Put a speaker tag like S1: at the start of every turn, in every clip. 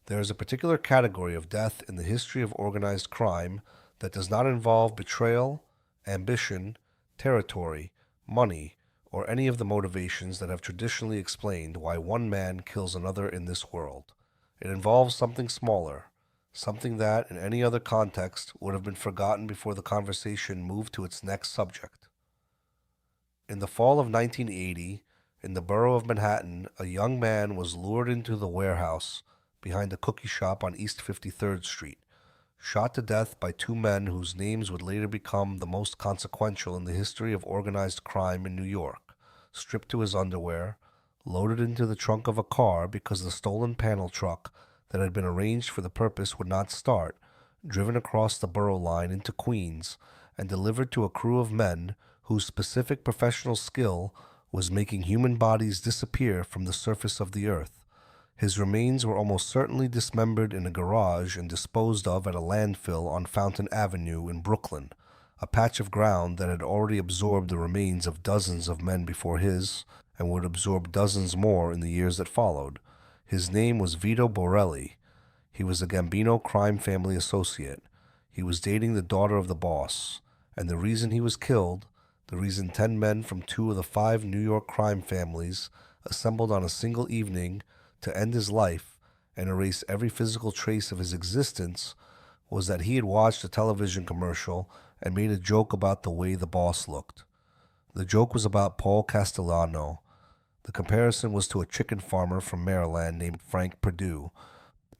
S1: There is a particular category of death in the history of organized crime that does not involve betrayal, ambition, territory, money, or any of the motivations that have traditionally explained why one man kills another in this world. It involves something smaller, something that, in any other context, would have been forgotten before the conversation moved to its next subject. In the fall of 1980, in the borough of Manhattan, a young man was lured into the warehouse behind a cookie shop on East 53rd Street, shot to death by two men whose names would later become the most consequential in the history of organized crime in New York, stripped to his underwear, loaded into the trunk of a car because the stolen panel truck that had been arranged for the purpose would not start, driven across the borough line into Queens, and delivered to a crew of men whose specific professional skill was making human bodies disappear from the surface of the earth. His remains were almost certainly dismembered in a garage and disposed of at a landfill on Fountain Avenue in Brooklyn, a patch of ground that had already absorbed the remains of dozens of men before his, and would absorb dozens more in the years that followed. His name was Vito Borelli. He was a Gambino crime family associate. He was dating the daughter of the boss, and the reason he was killed, the reason 10 men from 2 of the 5 New York crime families assembled on a single evening to end his life and erase every physical trace of his existence, was that he had watched a television commercial and made a joke about the way the boss looked. The joke was about Paul Castellano. The comparison was to a chicken farmer from Maryland named Frank Perdue,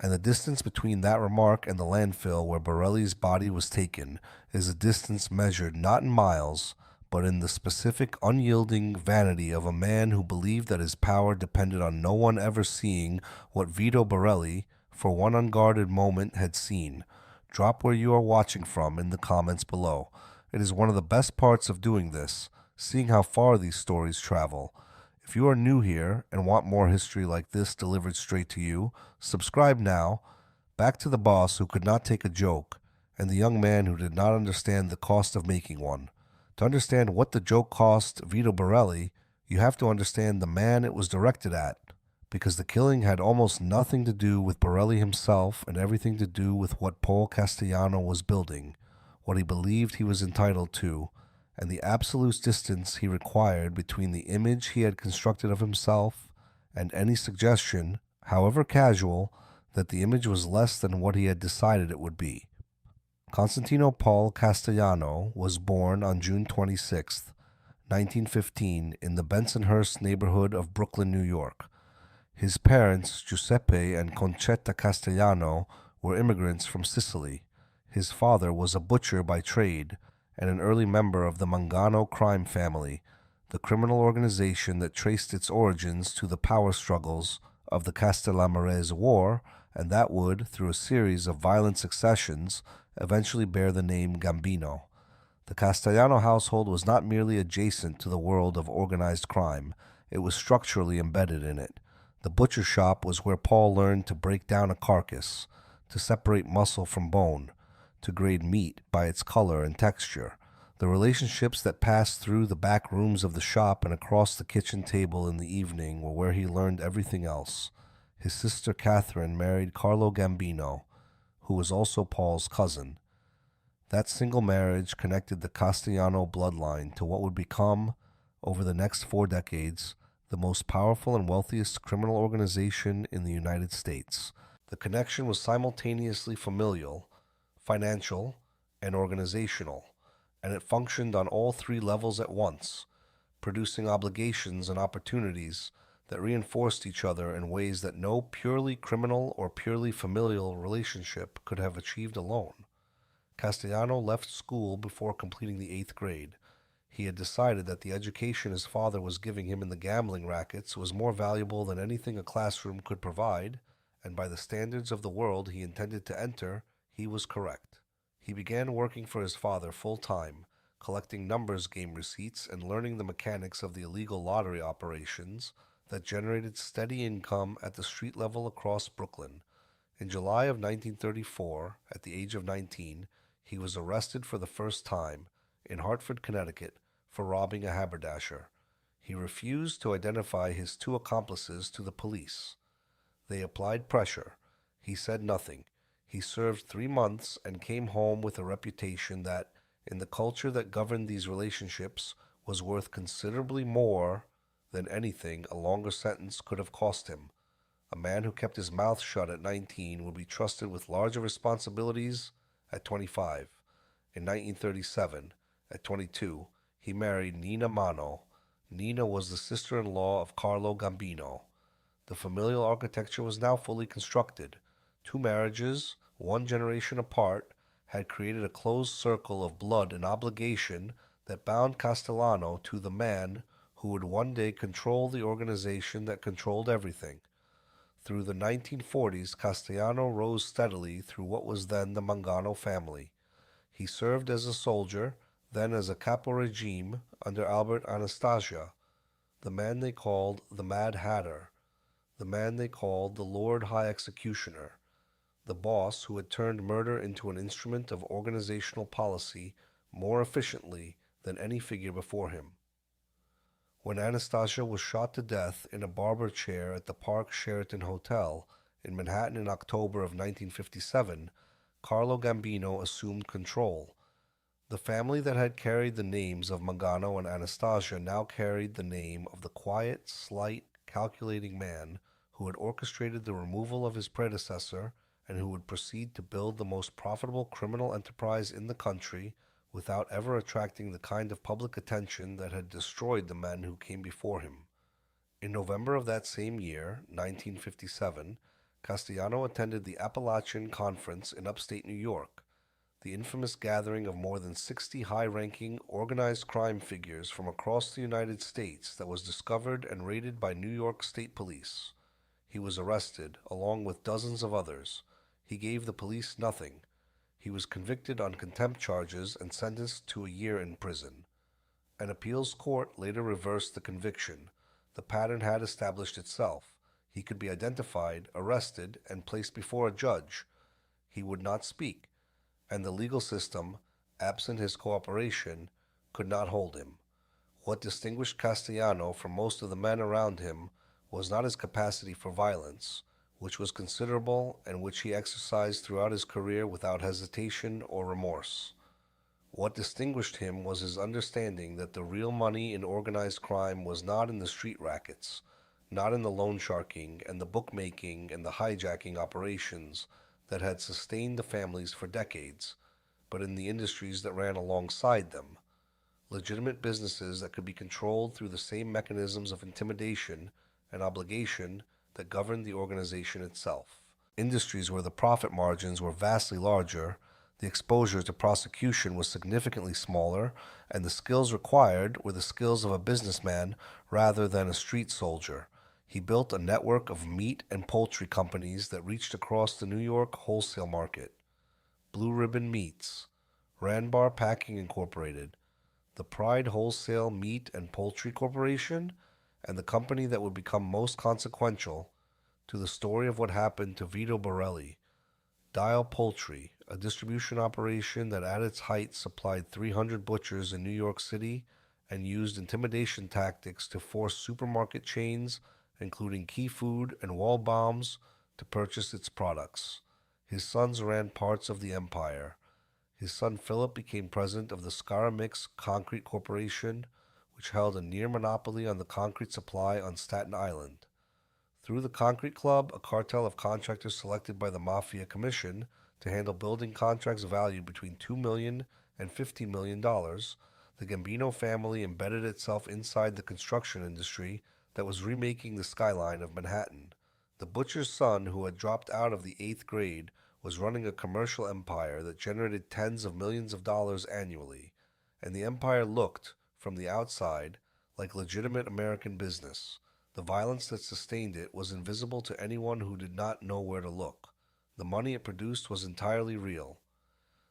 S1: and the distance between that remark and the landfill where Borelli's body was taken is a distance measured not in miles, but in the specific unyielding vanity of a man who believed that his power depended on no one ever seeing what Vito Borelli, for one unguarded moment, had seen. Drop where you are watching from in the comments below. It is one of the best parts of doing this, seeing how far these stories travel. If you are new here and want more history like this delivered straight to you, subscribe now. Back to the boss who could not take a joke, and the young man who did not understand the cost of making one. To understand what the joke cost Vito Borelli, you have to understand the man it was directed at, because the killing had almost nothing to do with Borelli himself and everything to do with what Paul Castellano was building, what he believed he was entitled to, and the absolute distance he required between the image he had constructed of himself and any suggestion, however casual, that the image was less than what he had decided it would be. Constantino Paul Castellano was born on June 26, 1915, in the Bensonhurst neighborhood of Brooklyn, New York. His parents, Giuseppe and Concetta Castellano, were immigrants from Sicily. His father was a butcher by trade and an early member of the Mangano crime family, the criminal organization that traced its origins to the power struggles of the Castellamarese War, and that would, through a series of violent successions, eventually bear the name Gambino. The Castellano household was not merely adjacent to the world of organized crime, it was structurally embedded in it. The butcher shop was where Paul learned to break down a carcass, to separate muscle from bone, to grade meat by its color and texture. The relationships that passed through the back rooms of the shop and across the kitchen table in the evening were where he learned everything else. His sister Catherine married Carlo Gambino, who was also Paul's cousin. That single marriage connected the Castellano bloodline to what would become, over the next 4 decades, the most powerful and wealthiest criminal organization in the United States. The connection was simultaneously familial, financial, and organizational, and it functioned on all 3 levels at once, producing obligations and opportunities that reinforced each other in ways that no purely criminal or purely familial relationship could have achieved alone. Castellano left school before completing the 8th grade. He had decided that the education his father was giving him in the gambling rackets was more valuable than anything a classroom could provide, and by the standards of the world he intended to enter, he was correct. He began working for his father full-time, collecting numbers game receipts and learning the mechanics of the illegal lottery operations that generated steady income at the street level across Brooklyn. In July of 1934, at the age of 19, he was arrested for the first time in Hartford, Connecticut, for robbing a haberdasher. He refused to identify his 2 accomplices to the police. They applied pressure. He said nothing. He served 3 months and came home with a reputation that, in the culture that governed these relationships, was worth considerably more than anything a longer sentence could have cost him. A man who kept his mouth shut at 19 would be trusted with larger responsibilities at 25. In 1937, at 22, he married Nina Mano. Nina was the sister-in-law of Carlo Gambino. The familial architecture was now fully constructed. Two marriages, one generation apart, had created a closed circle of blood and obligation that bound Castellano to the man who would one day control the organization that controlled everything. Through the 1940s, Castellano rose steadily through what was then the Mangano family. He served as a soldier, then as a capo regime under Albert Anastasia, the man they called the Mad Hatter, the man they called the Lord High Executioner, the boss who had turned murder into an instrument of organizational policy more efficiently than any figure before him. When Anastasia was shot to death in a barber chair at the Park Sheraton Hotel in Manhattan in October of 1957, Carlo Gambino assumed control. The family that had carried the names of Mangano and Anastasia now carried the name of the quiet, slight, calculating man who had orchestrated the removal of his predecessor and who would proceed to build the most profitable criminal enterprise in the country without ever attracting the kind of public attention that had destroyed the men who came before him. In November of that same year, 1957, Castellano attended the Appalachian Conference in upstate New York, the infamous gathering of more than 60 high-ranking organized crime figures from across the United States that was discovered and raided by New York State Police. He was arrested, along with dozens of others. He gave the police nothing. He was convicted on contempt charges and sentenced to a year in prison. An appeals court later reversed the conviction. The pattern had established itself. He could be identified, arrested, and placed before a judge. He would not speak, and the legal system, absent his cooperation, could not hold him. What distinguished Castellano from most of the men around him was not his capacity for violence, which was considerable and which he exercised throughout his career without hesitation or remorse. What distinguished him was his understanding that the real money in organized crime was not in the street rackets, not in the loan sharking and the bookmaking and the hijacking operations that had sustained the families for decades, but in the industries that ran alongside them, legitimate businesses that could be controlled through the same mechanisms of intimidation and obligation that governed the organization itself. Industries where the profit margins were vastly larger, the exposure to prosecution was significantly smaller, and the skills required were the skills of a businessman rather than a street soldier. He built a network of meat and poultry companies that reached across the New York wholesale market. Blue Ribbon Meats, Ranbar Packing Incorporated, the Pride Wholesale Meat and Poultry Corporation, and the company that would become most consequential to the story of what happened to Vito Borelli, Dial Poultry, a distribution operation that at its height supplied 300 butchers in New York City and used intimidation tactics to force supermarket chains, including Key Food and Wall Bombs, to purchase its products. His sons ran parts of the empire. His son Philip became president of the Scaramix Concrete Corporation, which held a near monopoly on the concrete supply on Staten Island. Through the Concrete Club, a cartel of contractors selected by the Mafia Commission to handle building contracts valued between $2 million and $50 million, the Gambino family embedded itself inside the construction industry that was remaking the skyline of Manhattan. The butcher's son, who had dropped out of the 8th grade, was running a commercial empire that generated tens of millions of dollars annually, and the empire looked, from the outside, like legitimate American business. The violence that sustained it was invisible to anyone who did not know where to look. The money it produced was entirely real.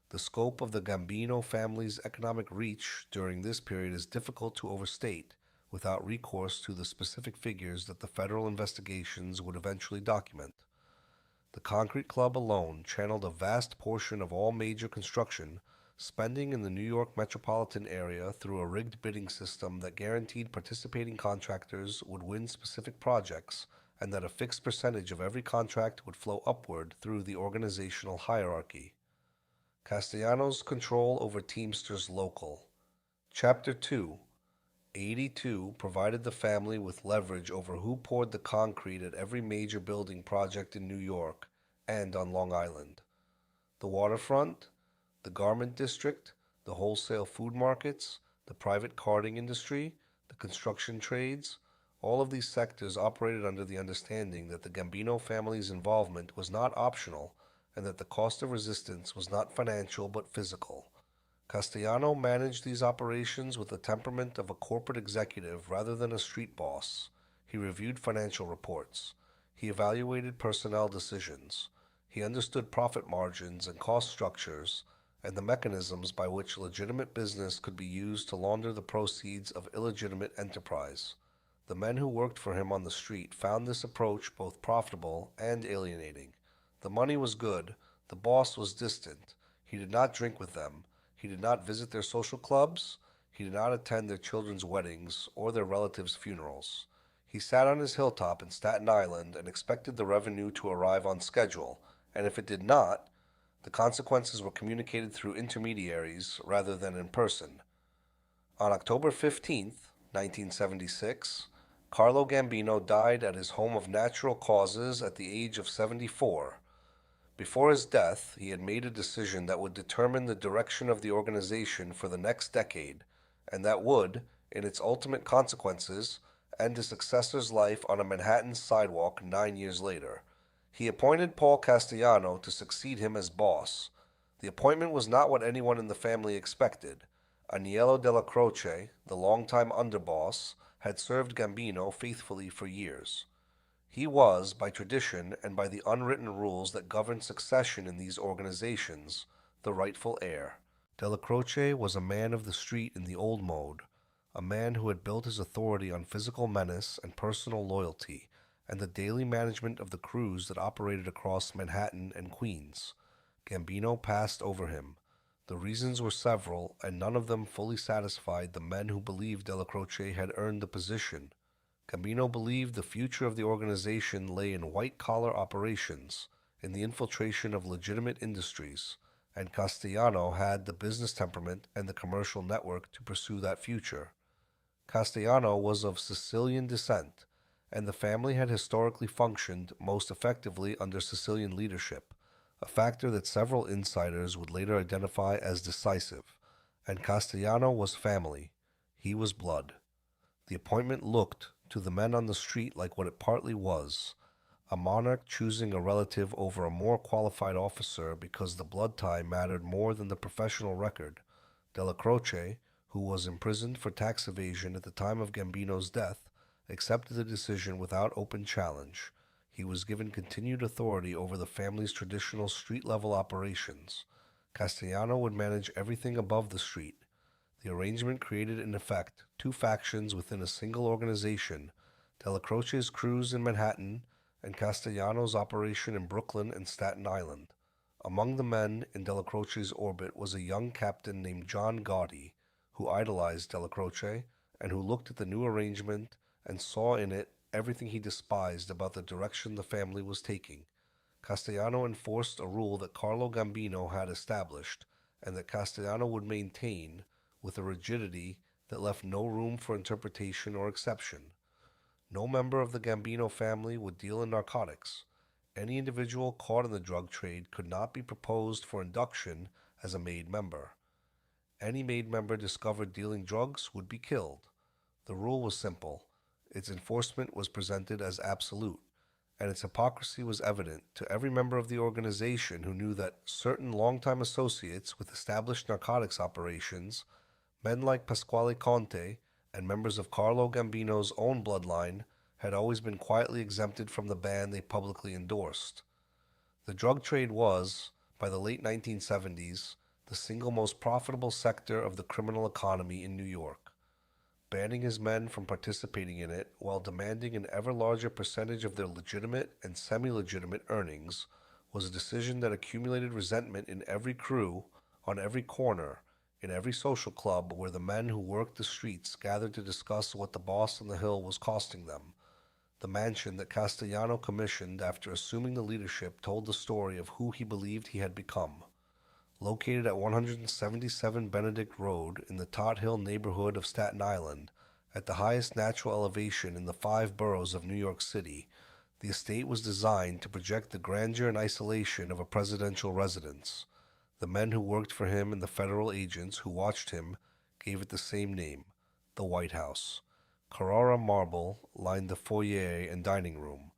S1: The scope of the Gambino family's economic reach during this period is difficult to overstate without recourse to the specific figures that the federal investigations would eventually document. The Concrete Club alone channeled a vast portion of all major construction spending in the New York metropolitan area through a rigged bidding system that guaranteed participating contractors would win specific projects and that a fixed percentage of every contract would flow upward through the organizational hierarchy. Castellano's control over Teamsters Local. Chapter 2. 82 provided the family with leverage over who poured the concrete at every major building project in New York and on Long Island. The waterfront, the garment district, the wholesale food markets, the private carting industry, the construction trades, all of these sectors operated under the understanding that the Gambino family's involvement was not optional and that the cost of resistance was not financial but physical. Castellano managed these operations with the temperament of a corporate executive rather than a street boss. He reviewed financial reports. He evaluated personnel decisions. He understood profit margins and cost structures and the mechanisms by which legitimate business could be used to launder the proceeds of illegitimate enterprise. The men who worked for him on the street found this approach both profitable and alienating. The money was good. The boss was distant. He did not drink with them. He did not visit their social clubs. He did not attend their children's weddings or their relatives' funerals. He sat on his hilltop in Staten Island and expected the revenue to arrive on schedule, and if it did not, the consequences were communicated through intermediaries rather than in person. On October 15th, 1976, Carlo Gambino died at his home of natural causes at the age of 74. Before his death, he had made a decision that would determine the direction of the organization for the next decade, and that would, in its ultimate consequences, end his successor's life on a Manhattan sidewalk 9 years later. He appointed Paul Castellano to succeed him as boss. The appointment was not what anyone in the family expected. Agnello della Croce, the longtime underboss, had served Gambino faithfully for years. He was, by tradition and by the unwritten rules that govern succession in these organizations, the rightful heir. Della Croce was a man of the street in the old mode, a man who had built his authority on physical menace and personal loyalty, and the daily management of the crews that operated across Manhattan and Queens. Gambino passed over him. The reasons were several, and none of them fully satisfied the men who believed Della Croce had earned the position. Gambino believed the future of the organization lay in white-collar operations, in the infiltration of legitimate industries, and Castellano had the business temperament and the commercial network to pursue that future. Castellano was of Sicilian descent, and the family had historically functioned most effectively under Sicilian leadership, a factor that several insiders would later identify as decisive. And Castellano was family. He was blood. The appointment looked, to the men on the street, like what it partly was, a monarch choosing a relative over a more qualified officer because the blood tie mattered more than the professional record. Della Croce, who was imprisoned for tax evasion at the time of Gambino's death, accepted the decision without open challenge. He was given continued authority over the family's traditional street-level operations. Castellano would manage everything above the street. The arrangement created, in effect, two factions within a single organization, Della Croce's crews in Manhattan and Castellano's operation in Brooklyn and Staten Island. Among the men in Della Croce's orbit was a young captain named John Gotti, who idolized Della Croce and who looked at the new arrangement and saw in it everything he despised about the direction the family was taking. Castellano enforced a rule that Carlo Gambino had established and that Castellano would maintain with a rigidity that left no room for interpretation or exception. No member of the Gambino family would deal in narcotics. Any individual caught in the drug trade could not be proposed for induction as a made member. Any made member discovered dealing drugs would be killed. The rule was simple. Its enforcement was presented as absolute, and its hypocrisy was evident to every member of the organization who knew that certain longtime associates with established narcotics operations, men like Pasquale Conte and members of Carlo Gambino's own bloodline, had always been quietly exempted from the ban they publicly endorsed. The drug trade was, by the late 1970s, the single most profitable sector of the criminal economy in New York. Banning his men from participating in it while demanding an ever larger percentage of their legitimate and semi-legitimate earnings was a decision that accumulated resentment in every crew, on every corner, in every social club where the men who worked the streets gathered to discuss what the boss on the hill was costing them. The mansion that Castellano commissioned after assuming the leadership told the story of who he believed he had become. Located at 177 Benedict Road in the Tot Hill neighborhood of Staten Island, at the highest natural elevation in the 5 boroughs of New York City, the estate was designed to project the grandeur and isolation of a presidential residence. The men who worked for him and the federal agents who watched him gave it the same name, the White House. Carrara marble lined the foyer and dining room.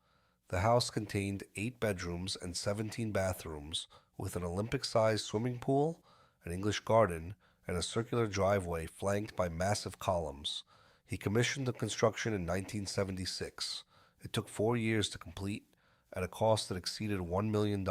S1: The house contained 8 bedrooms and 17 bathrooms, with an Olympic-sized swimming pool, an English garden, and a circular driveway flanked by massive columns. He commissioned the construction in 1976. It took 4 years to complete, at a cost that exceeded $1 million.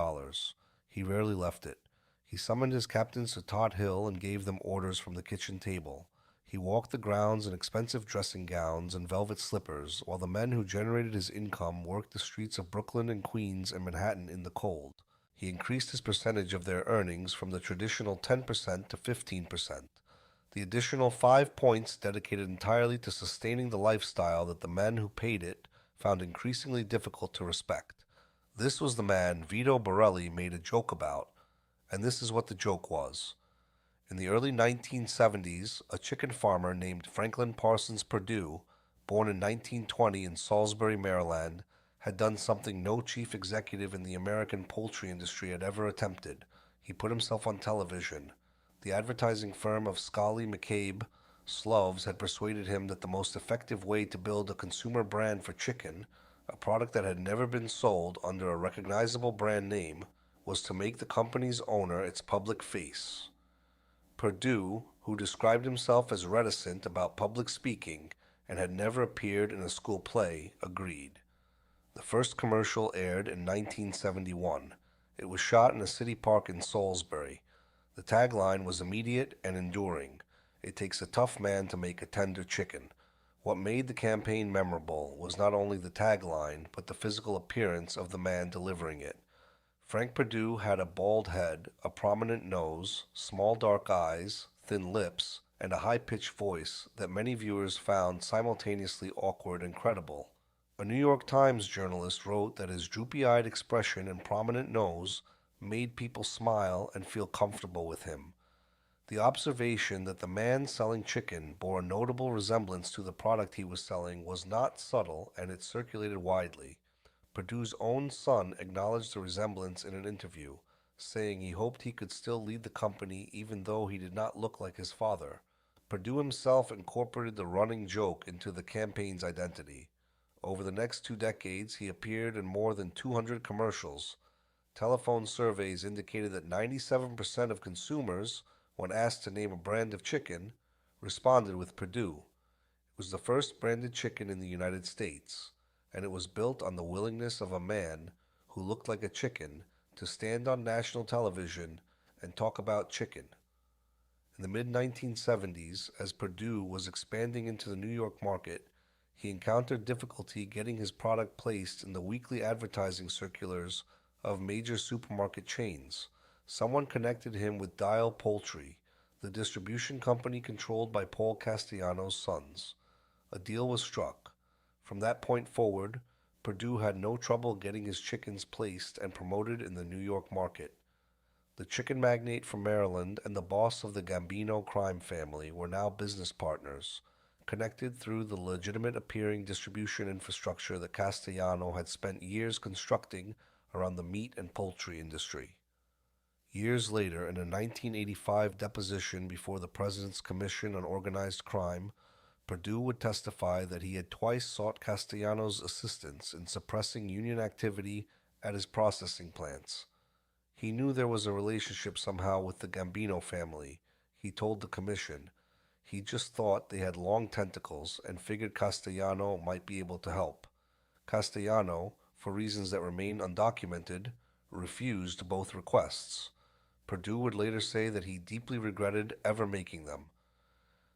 S1: He rarely left it. He summoned his captains to Tot Hill and gave them orders from the kitchen table. He walked the grounds in expensive dressing gowns and velvet slippers, while the men who generated his income worked the streets of Brooklyn and Queens and Manhattan in the cold. He increased his percentage of their earnings from the traditional 10% to 15%. The additional 5 points dedicated entirely to sustaining the lifestyle that the men who paid it found increasingly difficult to respect. This was the man Vito Borelli made a joke about, and this is what the joke was. In the early 1970s, a chicken farmer named Franklin Parsons Perdue, born in 1920 in Salisbury, Maryland, had done something no chief executive in the American poultry industry had ever attempted. He put himself on television. The advertising firm of Scully McCabe Sloves had persuaded him that the most effective way to build a consumer brand for chicken, a product that had never been sold under a recognizable brand name, was to make the company's owner its public face. Perdue, who described himself as reticent about public speaking and had never appeared in a school play, agreed. The first commercial aired in 1971. It was shot in a city park in Salisbury. The tagline was immediate and enduring. It takes a tough man to make a tender chicken. What made the campaign memorable was not only the tagline, but the physical appearance of the man delivering it. Frank Perdue had a bald head, a prominent nose, small dark eyes, thin lips, and a high-pitched voice that many viewers found simultaneously awkward and credible. A New York Times journalist wrote that his droopy-eyed expression and prominent nose made people smile and feel comfortable with him. The observation that the man selling chicken bore a notable resemblance to the product he was selling was not subtle, and it circulated widely. Perdue's own son acknowledged the resemblance in an interview, saying he hoped he could still lead the company even though he did not look like his father. Perdue himself incorporated the running joke into the campaign's identity. Over the next 2 decades, he appeared in more than 200 commercials. Telephone surveys indicated that 97% of consumers, when asked to name a brand of chicken, responded with Perdue. It was the first branded chicken in the United States, and it was built on the willingness of a man who looked like a chicken to stand on national television and talk about chicken. In the mid-1970s, as Perdue was expanding into the New York market, he encountered difficulty getting his product placed in the weekly advertising circulars of major supermarket chains. Someone connected him with Dial Poultry, the distribution company controlled by Paul Castellano's sons. A deal was struck. From that point forward, Perdue had no trouble getting his chickens placed and promoted in the New York market. The chicken magnate from Maryland and the boss of the Gambino crime family were now business partners, connected through the legitimate appearing distribution infrastructure that Castellano had spent years constructing around the meat and poultry industry. Years later, in a 1985 deposition before the President's Commission on Organized Crime, Perdue would testify that he had twice sought Castellano's assistance in suppressing union activity at his processing plants. He knew there was a relationship somehow with the Gambino family, he told the commission. He just thought they had long tentacles and figured Castellano might be able to help. Castellano, for reasons that remain undocumented, refused both requests. Perdue would later say that he deeply regretted ever making them.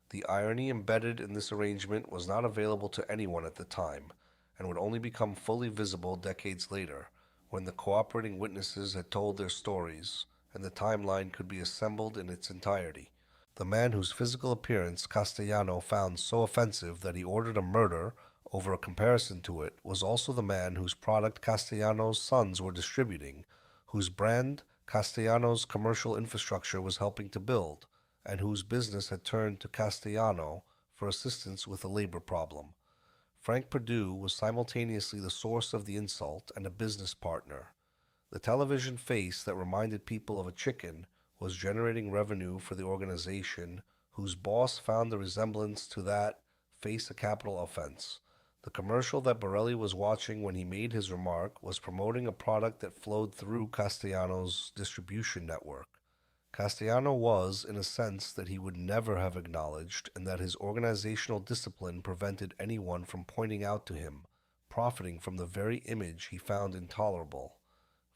S1: The irony embedded in this arrangement was not available to anyone at the time, and would only become fully visible decades later, when the cooperating witnesses had told their stories, and the timeline could be assembled in its entirety. The man whose physical appearance Castellano found so offensive that he ordered a murder over a comparison to it, was also the man whose product Castellano's sons were distributing, whose brand Castellano's commercial infrastructure was helping to build, and whose business had turned to Castellano for assistance with a labor problem. Frank Perdue was simultaneously the source of the insult and a business partner. The television face that reminded people of a chicken was generating revenue for the organization whose boss found the resemblance to that face a capital offense. The commercial that Borelli was watching when he made his remark was promoting a product that flowed through Castellano's distribution network. Castellano was, in a sense, that he would never have acknowledged, and that his organizational discipline prevented anyone from pointing out to him, profiting from the very image he found intolerable.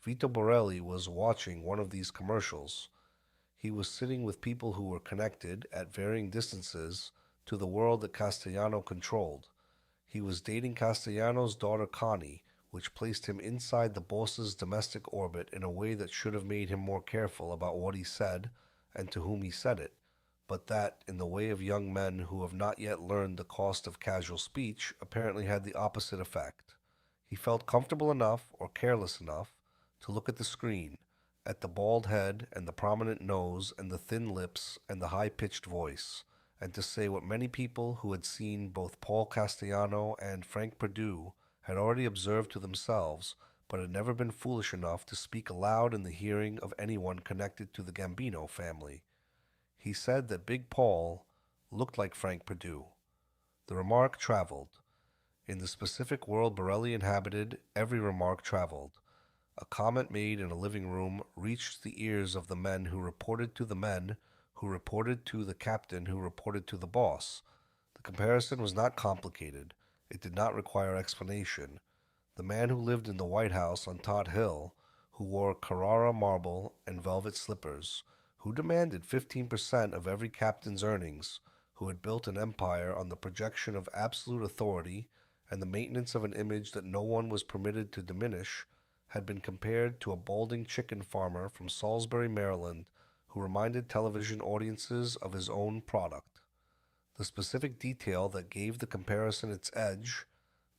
S1: Vito Borelli was watching one of these commercials. He was sitting with people who were connected, at varying distances, to the world that Castellano controlled. He was dating Castellano's daughter Connie, which placed him inside the boss's domestic orbit in a way that should have made him more careful about what he said and to whom he said it, but that, in the way of young men who have not yet learned the cost of casual speech, apparently had the opposite effect. He felt comfortable enough, or careless enough, to look at the screen, at the bald head and the prominent nose and the thin lips and the high-pitched voice, and to say what many people who had seen both Paul Castellano and Frank Perdue had already observed to themselves, but had never been foolish enough to speak aloud in the hearing of anyone connected to the Gambino family. He said that Big Paul looked like Frank Perdue. The remark traveled. In the specific world Borelli inhabited, every remark traveled. A comment made in a living room reached the ears of the men who reported to the men who reported to the captain who reported to the boss. The comparison was not complicated. It did not require explanation. The man who lived in the White House on Tot Hill, who wore Carrara marble and velvet slippers, who demanded 15% of every captain's earnings, who had built an empire on the projection of absolute authority and the maintenance of an image that no one was permitted to diminish, had been compared to a balding chicken farmer from Salisbury, Maryland, who reminded television audiences of his own product. The specific detail that gave the comparison its edge,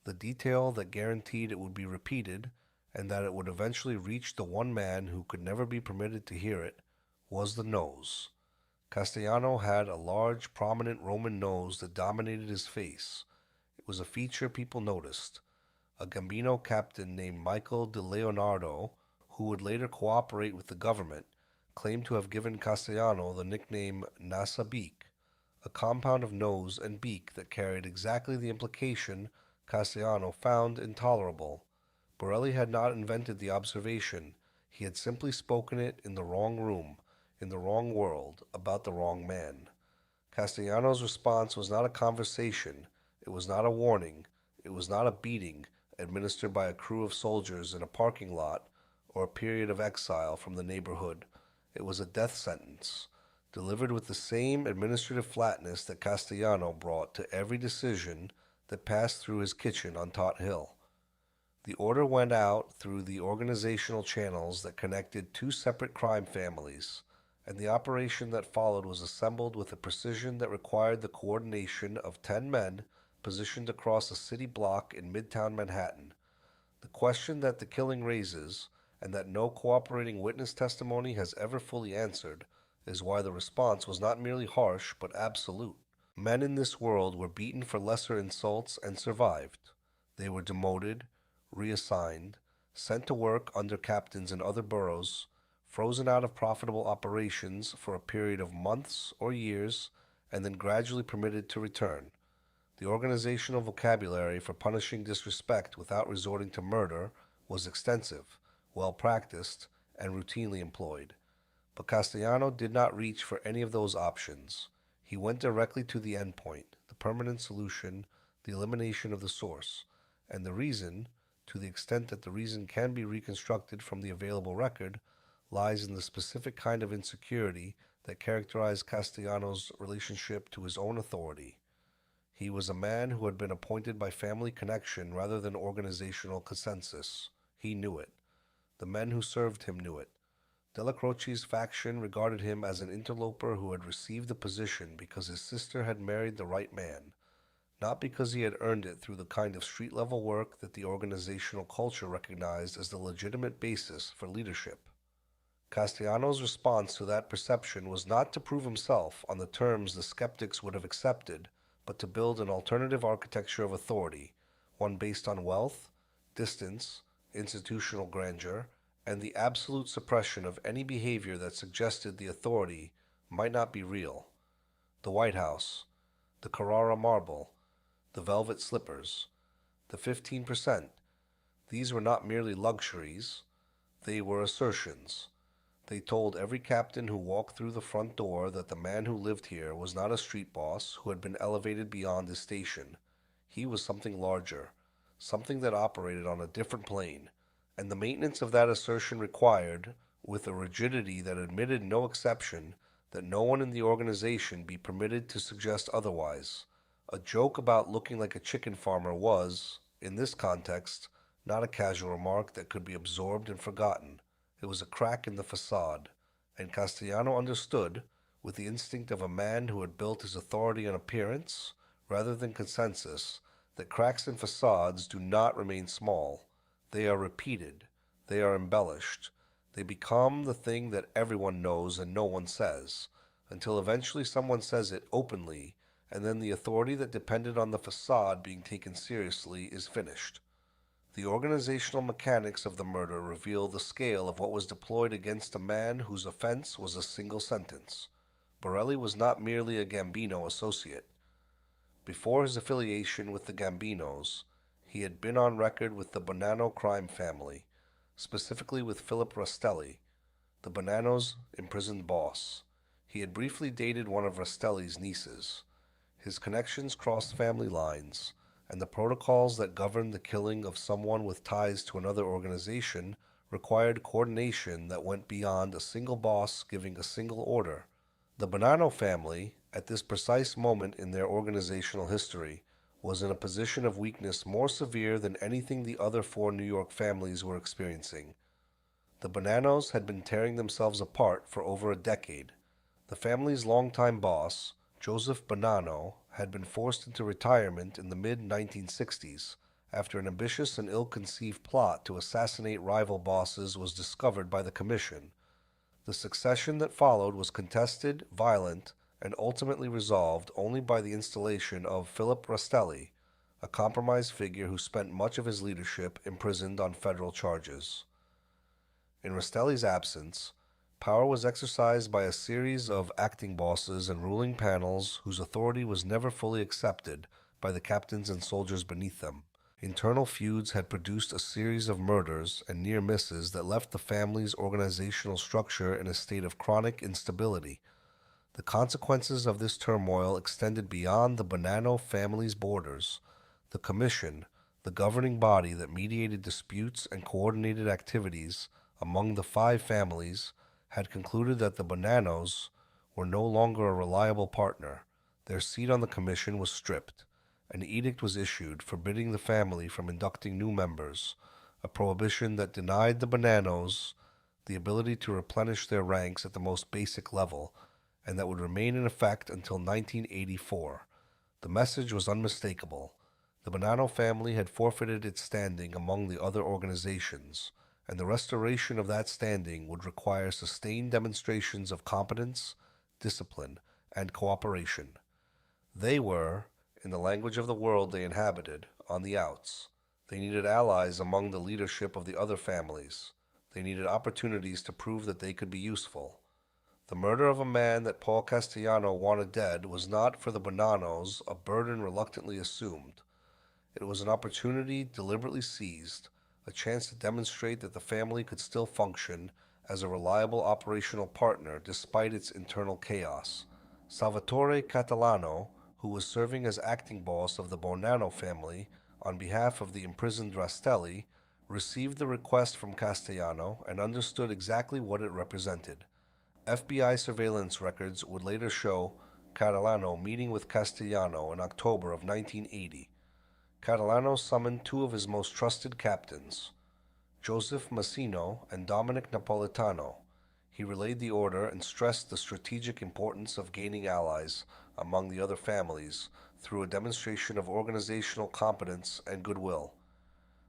S1: the detail that guaranteed it would be repeated, and that it would eventually reach the one man who could never be permitted to hear it, was the nose. Castellano had a large, prominent Roman nose that dominated his face. It was a feature people noticed. A Gambino captain named Michael de Leonardo, who would later cooperate with the government, claimed to have given Castellano the nickname Nasa Beak, a compound of nose and beak that carried exactly the implication Castellano found intolerable. Borelli had not invented the observation. He had simply spoken it in the wrong room, in the wrong world, about the wrong man. Castellano's response was not a conversation. It was not a warning. It was not a beating administered by a crew of soldiers in a parking lot or a period of exile from the neighborhood. It was a death sentence, delivered with the same administrative flatness that Castellano brought to every decision that passed through his kitchen on Tot Hill. The order went out through the organizational channels that connected two separate crime families, and the operation that followed was assembled with a precision that required the coordination of 10 men positioned across a city block in Midtown Manhattan. The question that the killing raises, and that no cooperating witness testimony has ever fully answered, is why the response was not merely harsh but absolute. Men in this world were beaten for lesser insults and survived. They were demoted, reassigned, sent to work under captains in other boroughs, frozen out of profitable operations for a period of months or years, and then gradually permitted to return. The organizational vocabulary for punishing disrespect without resorting to murder was extensive, well practiced, and routinely employed. But Castellano did not reach for any of those options. He went directly to the end point, the permanent solution, the elimination of the source, and the reason, to the extent that the reason can be reconstructed from the available record, lies in the specific kind of insecurity that characterized Castellano's relationship to his own authority. He was a man who had been appointed by family connection rather than organizational consensus. He knew it. The men who served him knew it. Della Croce's faction regarded him as an interloper who had received the position because his sister had married the right man. not because he had earned it through the kind of street-level work that the organizational culture recognized as the legitimate basis for leadership. Castellano's response to that perception was not to prove himself on the terms the skeptics would have accepted, but to build an alternative architecture of authority, one based on wealth, distance, institutional grandeur, and the absolute suppression of any behavior that suggested the authority might not be real. The White House, the Carrara marble, the velvet slippers, the 15%, these were not merely luxuries, they were assertions. They told every captain who walked through the front door that the man who lived here was not a street boss who had been elevated beyond his station. He was something larger, something that operated on a different plane, and the maintenance of that assertion required, with a rigidity that admitted no exception, that no one in the organization be permitted to suggest otherwise. A joke about looking like a chicken farmer was, in this context, not a casual remark that could be absorbed and forgotten. It was a crack in the facade, and Castellano understood, with the instinct of a man who had built his authority on appearance rather than consensus, that cracks in facades do not remain small. They are repeated, they are embellished, they become the thing that everyone knows and no one says, until eventually someone says it openly, and then the authority that depended on the facade being taken seriously is finished. The organizational mechanics of the murder reveal the scale of what was deployed against a man whose offense was a single sentence. Borelli was not merely a Gambino associate. Before his affiliation with the Gambinos, he had been on record with the Bonanno crime family, specifically with Philip Rastelli, the Bonannos' imprisoned boss. He had briefly dated one of Rastelli's nieces. His connections crossed family lines, and the protocols that governed the killing of someone with ties to another organization required coordination that went beyond a single boss giving a single order. The Bonanno family, at this precise moment in their organizational history, was in a position of weakness more severe than anything the other four New York families were experiencing. The Bonannos had been tearing themselves apart for over a decade. The family's longtime boss, Joseph Bonanno, had been forced into retirement in the mid-1960s after an ambitious and ill-conceived plot to assassinate rival bosses was discovered by the Commission. The succession that followed was contested, violent, and ultimately resolved only by the installation of Philip Rastelli, a compromised figure who spent much of his leadership imprisoned on federal charges. In Rastelli's absence, power was exercised by a series of acting bosses and ruling panels whose authority was never fully accepted by the captains and soldiers beneath them. Internal feuds had produced a series of murders and near misses that left the family's organizational structure in a state of chronic instability. The consequences of this turmoil extended beyond the Bonanno family's borders. The Commission, the governing body that mediated disputes and coordinated activities among the five families, had concluded that the Bonannos were no longer a reliable partner. Their seat on the commission was stripped. An edict was issued forbidding the family from inducting new members, a prohibition that denied the Bonannos the ability to replenish their ranks at the most basic level, and that would remain in effect until 1984. The message was unmistakable. The Bonanno family had forfeited its standing among the other organizations, and the restoration of that standing would require sustained demonstrations of competence, discipline, and cooperation. They were, in the language of the world they inhabited, on the outs. They needed allies among the leadership of the other families. They needed opportunities to prove that they could be useful. The murder of a man that Paul Castellano wanted dead was not for the Bonannos a burden reluctantly assumed. It was an opportunity deliberately seized, a chance to demonstrate that the family could still function as a reliable operational partner despite its internal chaos. Salvatore Castellano, who was serving as acting boss of the Bonanno family on behalf of the imprisoned Rastelli, received the request from Castellano and understood exactly what it represented. FBI surveillance records would later show Castellano meeting with Castellano in October of 1980. Castellano summoned two of his most trusted captains, Joseph Massino and Dominic Napolitano. He relayed the order and stressed the strategic importance of gaining allies among the other families through a demonstration of organizational competence and goodwill.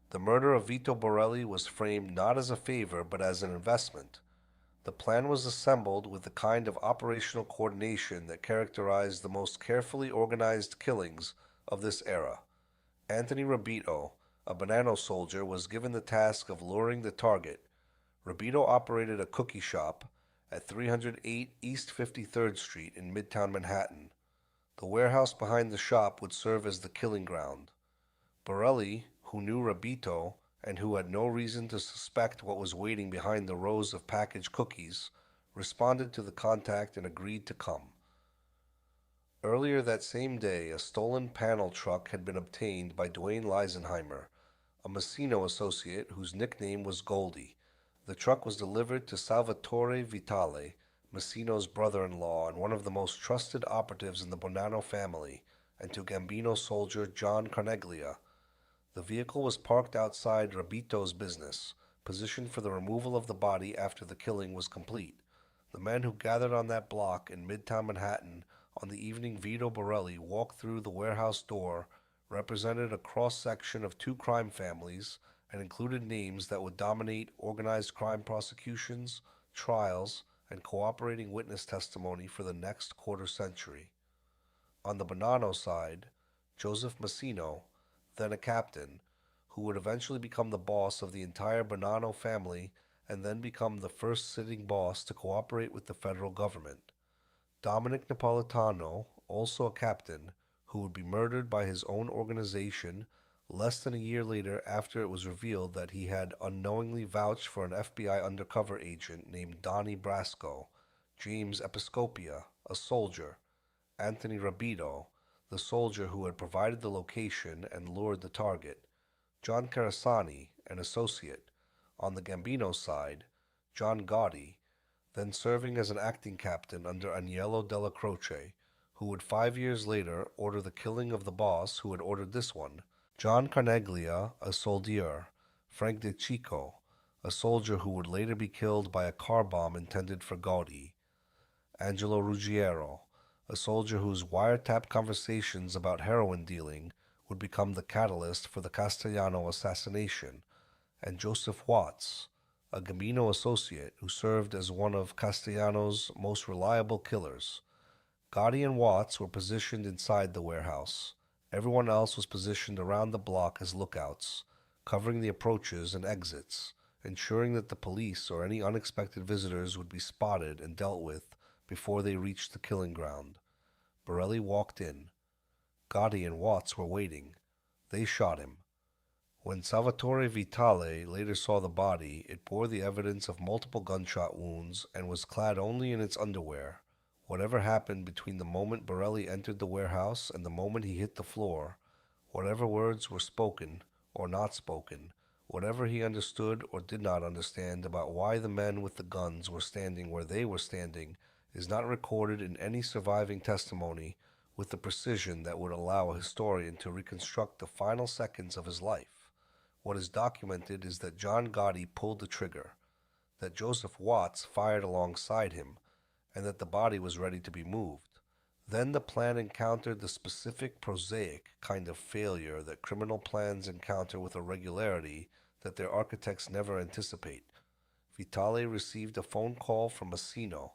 S1: The murder of Vito Borelli was framed not as a favor but as an investment. The plan was assembled with the kind of operational coordination that characterized the most carefully organized killings of this era. Anthony Rabito, a Bonanno soldier, was given the task of luring the target. Rabito operated a cookie shop at 308 East 53rd Street in Midtown Manhattan. The warehouse behind the shop would serve as the killing ground. Borelli, who knew Rabito and who had no reason to suspect what was waiting behind the rows of packaged cookies, responded to the contact and agreed to come. Earlier that same day, a stolen panel truck had been obtained by Dwayne Leisenheimer, a Massino associate whose nickname was Goldie. The truck was delivered to Salvatore Vitale, Massino's brother-in-law and one of the most trusted operatives in the Bonanno family, and to Gambino soldier John Carneglia. The vehicle was parked outside Rabito's business, positioned for the removal of the body after the killing was complete. The men who gathered on that block in Midtown Manhattan on the evening Vito Borelli walked through the warehouse door represented a cross-section of two crime families and included names that would dominate organized crime prosecutions, trials, and cooperating witness testimony for the next quarter-century. On the Bonanno side, Joseph Massino, then a captain, who would eventually become the boss of the entire Bonanno family and then become the first sitting boss to cooperate with the federal government. Dominic Napolitano, also a captain, who would be murdered by his own organization less than a year later after it was revealed that he had unknowingly vouched for an FBI undercover agent named Donnie Brasco, James Episcopia, a soldier, Anthony Rabito, the soldier who had provided the location and lured the target, John Carasani, an associate. On the Gambino side, John Gotti, then serving as an acting captain under Agnello della Croce, who would 5 years later order the killing of the boss who had ordered this one, John Carneglia, a soldier, Frank De Chico, a soldier who would later be killed by a car bomb intended for Gotti, Angelo Ruggiero, a soldier whose wiretap conversations about heroin dealing would become the catalyst for the Castellano assassination, and Joseph Watts, a Gambino associate who served as one of Castellano's most reliable killers. Gotti and Watts were positioned inside the warehouse. Everyone else was positioned around the block as lookouts, covering the approaches and exits, ensuring that the police or any unexpected visitors would be spotted and dealt with before they reached the killing ground. Borelli walked in. Gotti and Watts were waiting. They shot him. When Salvatore Vitale later saw the body, it bore the evidence of multiple gunshot wounds and was clad only in its underwear. Whatever happened between the moment Borelli entered the warehouse and the moment he hit the floor, whatever words were spoken or not spoken, whatever he understood or did not understand about why the men with the guns were standing where they were standing, is not recorded in any surviving testimony with the precision that would allow a historian to reconstruct the final seconds of his life. What is documented is that John Gotti pulled the trigger, that Joseph Watts fired alongside him, and that the body was ready to be moved. Then the plan encountered the specific prosaic kind of failure that criminal plans encounter with a regularity that their architects never anticipate. Vitale received a phone call from Massino.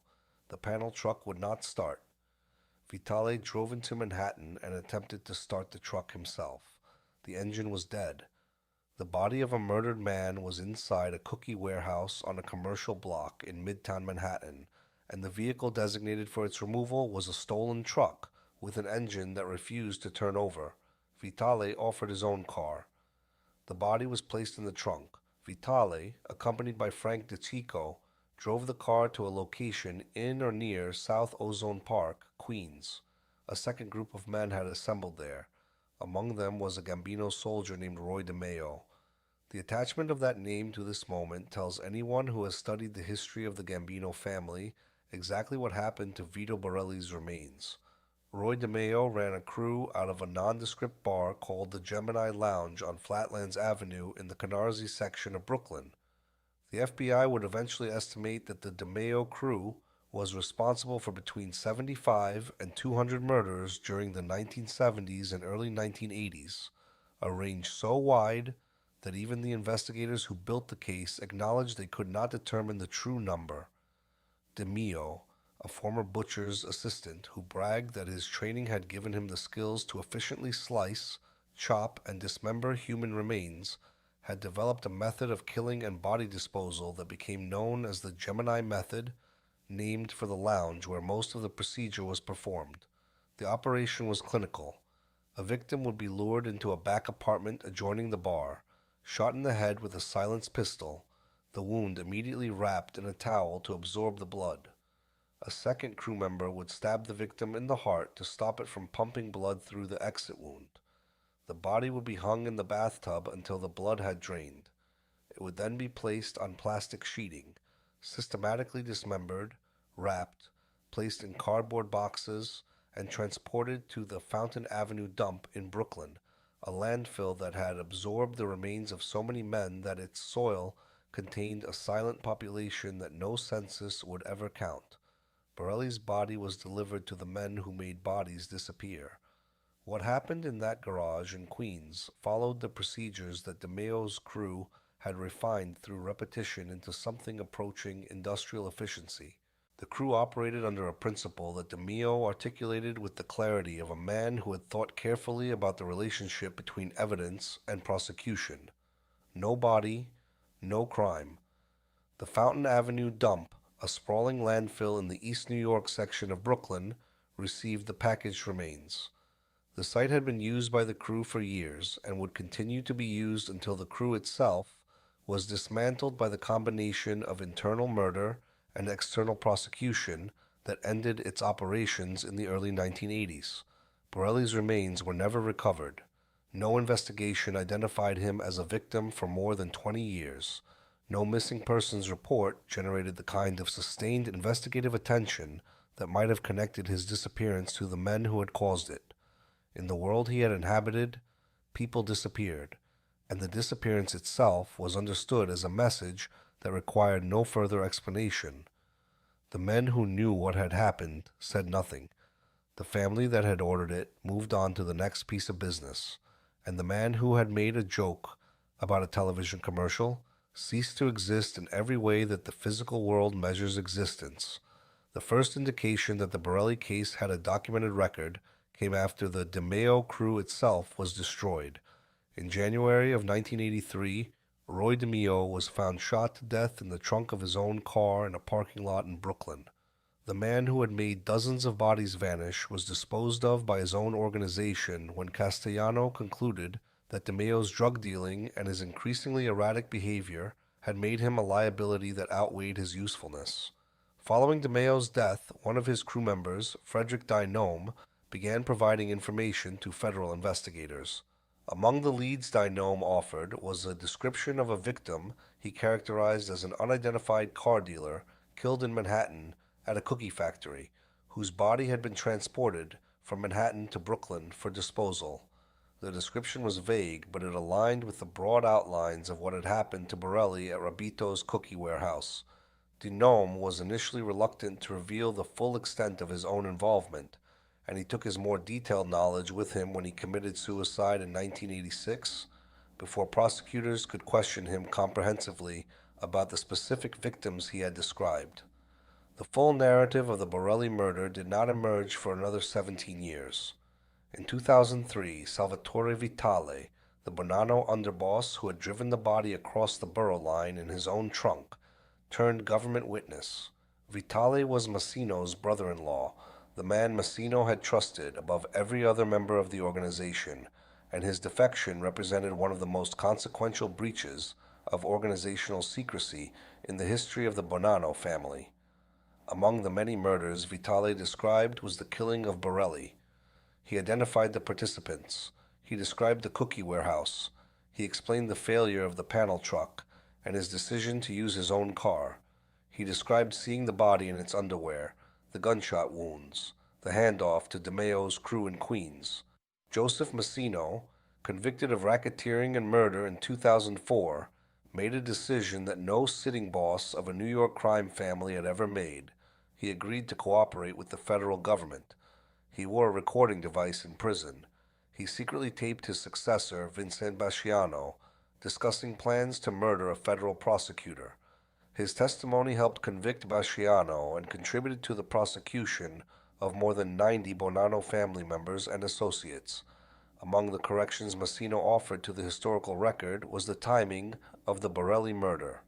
S1: The panel truck would not start. Vitale drove into Manhattan and attempted to start the truck himself. The engine was dead. The body of a murdered man was inside a cookie warehouse on a commercial block in Midtown Manhattan, and the vehicle designated for its removal was a stolen truck with an engine that refused to turn over. Vitale offered his own car. The body was placed in the trunk. Vitale, accompanied by Frank De Chico, drove the car to a location in or near South Ozone Park, Queens. A second group of men had assembled there. Among them was a Gambino soldier named Roy DeMeo. The attachment of that name to this moment tells anyone who has studied the history of the Gambino family exactly what happened to Vito Borelli's remains. Roy DeMeo ran a crew out of a nondescript bar called the Gemini Lounge on Flatlands Avenue in the Canarsie section of Brooklyn. The FBI would eventually estimate that the DeMeo crew was responsible for between 75 and 200 murders during the 1970s and early 1980s, a range so wide that even the investigators who built the case acknowledged they could not determine the true number. DeMeo, a former butcher's assistant who bragged that his training had given him the skills to efficiently slice, chop, and dismember human remains, had developed a method of killing and body disposal that became known as the Gemini Method, named for the lounge where most of the procedure was performed. The operation was clinical. A victim would be lured into a back apartment adjoining the bar, shot in the head with a silenced pistol, the wound immediately wrapped in a towel to absorb the blood. A second crew member would stab the victim in the heart to stop it from pumping blood through the exit wound. The body would be hung in the bathtub until the blood had drained. It would then be placed on plastic sheeting, systematically dismembered, wrapped, placed in cardboard boxes, and transported to the Fountain Avenue dump in Brooklyn, a landfill that had absorbed the remains of so many men that its soil contained a silent population that no census would ever count. Borelli's body was delivered to the men who made bodies disappear. What happened in that garage in Queens followed the procedures that DeMeo's crew had refined through repetition into something approaching industrial efficiency. The crew operated under a principle that DeMeo articulated with the clarity of a man who had thought carefully about the relationship between evidence and prosecution. No body, no crime. The Fountain Avenue dump, a sprawling landfill in the East New York section of Brooklyn, received the packaged remains. The site had been used by the crew for years and would continue to be used until the crew itself was dismantled by the combination of internal murder and external prosecution that ended its operations in the early 1980s. Borelli's remains were never recovered. No investigation identified him as a victim for more than 20 years. No missing persons report generated the kind of sustained investigative attention that might have connected his disappearance to the men who had caused it. In the world he had inhabited, people disappeared, and the disappearance itself was understood as a message that required no further explanation. The men who knew what had happened said nothing. The family that had ordered it moved on to the next piece of business, and the man who had made a joke about a television commercial ceased to exist in every way that the physical world measures existence. The first indication that the Borelli case had a documented record came after the DeMeo crew itself was destroyed. In January of 1983, Roy DeMeo was found shot to death in the trunk of his own car in a parking lot in Brooklyn. The man who had made dozens of bodies vanish was disposed of by his own organization when Castellano concluded that DeMeo's drug dealing and his increasingly erratic behavior had made him a liability that outweighed his usefulness. Following DeMeo's death, one of his crew members, Frederick Dinome, began providing information to federal investigators. Among the leads Dinome offered was a description of a victim he characterized as an unidentified car dealer killed in Manhattan at a cookie factory, whose body had been transported from Manhattan to Brooklyn for disposal. The description was vague, but it aligned with the broad outlines of what had happened to Borelli at Rabito's cookie warehouse. Dinome was initially reluctant to reveal the full extent of his own involvement, and he took his more detailed knowledge with him when he committed suicide in 1986, before prosecutors could question him comprehensively about the specific victims he had described. The full narrative of the Borelli murder did not emerge for another 17 years. In 2003, Salvatore Vitale, the Bonanno underboss who had driven the body across the borough line in his own trunk, turned government witness. Vitale was Massino's brother-in-law, the man Massino had trusted above every other member of the organization, and his defection represented one of the most consequential breaches of organizational secrecy in the history of the Bonanno family. Among the many murders Vitale described was the killing of Borelli. He identified the participants. He described the cookie warehouse. He explained the failure of the panel truck and his decision to use his own car. He described seeing the body in its underwear, the gunshot wounds, the handoff to DeMeo's crew in Queens. Joseph Massino, convicted of racketeering and murder in 2004, made a decision that no sitting boss of a New York crime family had ever made. He agreed to cooperate with the federal government. He wore a recording device in prison. He secretly taped his successor, Vincent Basciano, discussing plans to murder a federal prosecutor. His testimony helped convict Basciano and contributed to the prosecution of more than 90 Bonanno family members and associates. Among the corrections Massino offered to the historical record was the timing of the Borelli murder.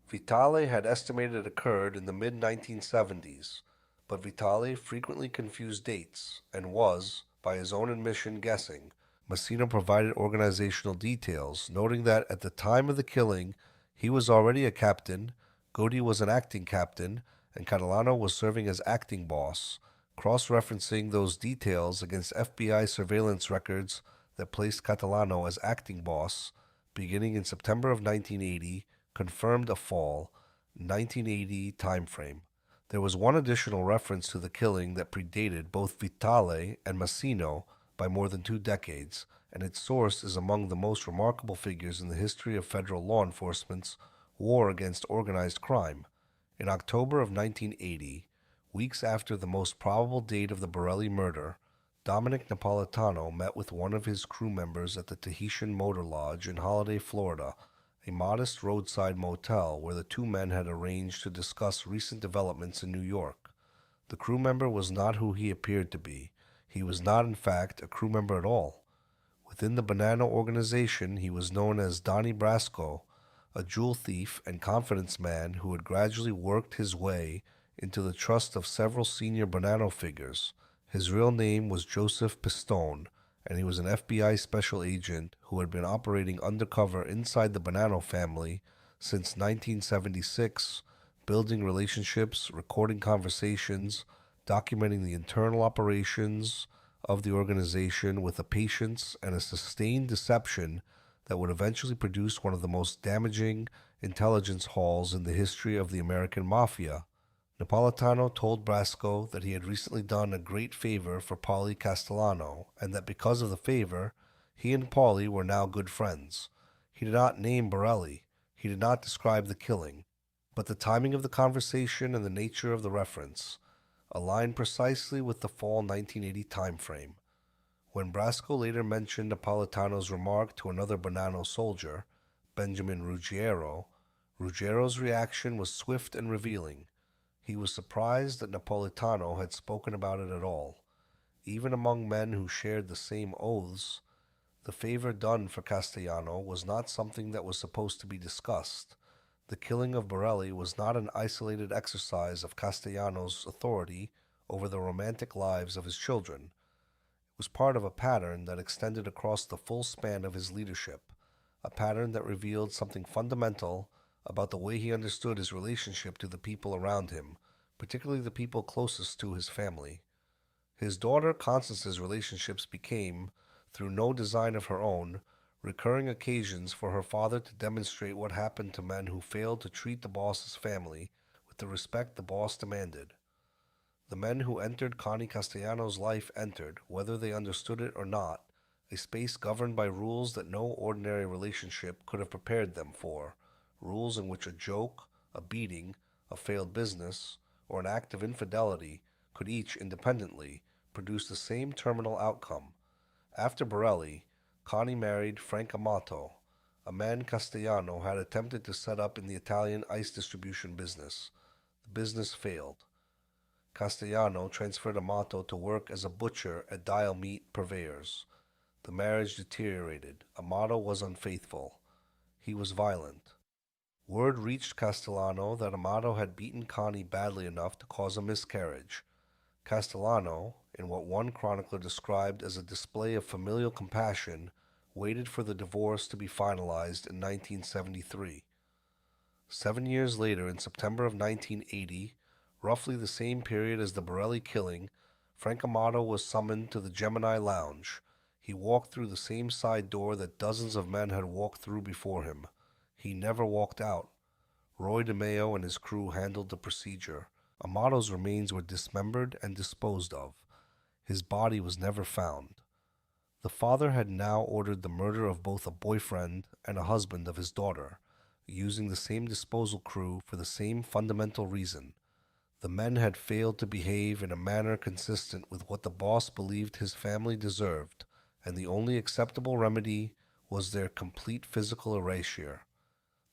S1: Vitale had estimated it occurred in the mid-1970s, but Vitale frequently confused dates and was, by his own admission, guessing. Massino provided organizational details, noting that at the time of the killing, he was already a captain, Gotti was an acting captain, and Castellano was serving as acting boss, cross-referencing those details against FBI surveillance records that placed Castellano as acting boss, beginning in September of 1980, confirmed a fall, 1980 timeframe. There was one additional reference to the killing that predated both Vitale and Massino by more than 2 decades, and its source is among the most remarkable figures in the history of federal law enforcement's war against organized crime. In October of 1980, weeks after the most probable date of the Borelli murder, Dominic Napolitano met with one of his crew members at the Tahitian Motor Lodge in Holiday, Florida, a modest roadside motel where the two men had arranged to discuss recent developments in New York. The crew member was not who he appeared to be. He was not, in fact, a crew member at all. Within the Bonanno organization, he was known as Donnie Brasco, a jewel thief and confidence man who had gradually worked his way into the trust of several senior Bonanno figures. His real name was Joseph Pistone, and he was an FBI special agent who had been operating undercover inside the Bonanno family since 1976, building relationships, recording conversations, documenting the internal operations of the organization with a patience and a sustained deception that would eventually produce one of the most damaging intelligence hauls in the history of the American Mafia. Napolitano told Brasco that he had recently done a great favor for Paul Castellano, and that because of the favor, he and Paulie were now good friends. He did not name Borelli. He did not describe the killing, but the timing of the conversation and the nature of the reference aligned precisely with the fall 1980 time frame. When Brasco later mentioned Napolitano's remark to another Bonanno soldier, Benjamin Ruggiero, Ruggiero's reaction was swift and revealing. He was surprised that Napolitano had spoken about it at all. Even among men who shared the same oaths, the favor done for Castellano was not something that was supposed to be discussed. The killing of Borelli was not an isolated exercise of Castellano's authority over the romantic lives of his children. It was part of a pattern that extended across the full span of his leadership, a pattern that revealed something fundamental about the way he understood his relationship to the people around him, particularly the people closest to his family. His daughter Constance's relationships became, through no design of her own, recurring occasions for her father to demonstrate what happened to men who failed to treat the boss's family with the respect the boss demanded. The men who entered Connie Castellano's life entered, whether they understood it or not, a space governed by rules that no ordinary relationship could have prepared them for, rules in which a joke, a beating, a failed business, or an act of infidelity could each independently produce the same terminal outcome. After Borelli, Connie married Frank Amato, a man Castellano had attempted to set up in the Italian ice distribution business. The business failed. Castellano transferred Amato to work as a butcher at Dial Meat Purveyors. The marriage deteriorated. Amato was unfaithful. He was violent. Word reached Castellano that Amato had beaten Connie badly enough to cause a miscarriage. Castellano, in what one chronicler described as a display of familial compassion, waited for the divorce to be finalized in 1973. 7 years later, in September of 1980, roughly the same period as the Borelli killing, Frank Amato was summoned to the Gemini Lounge. He walked through the same side door that dozens of men had walked through before him. He never walked out. Roy DeMeo and his crew handled the procedure. Amato's remains were dismembered and disposed of. His body was never found. The father had now ordered the murder of both a boyfriend and a husband of his daughter. using the same disposal crew for the same fundamental reason. The men had failed to behave in a manner consistent with what the boss believed his family deserved, and the only acceptable remedy was their complete physical erasure.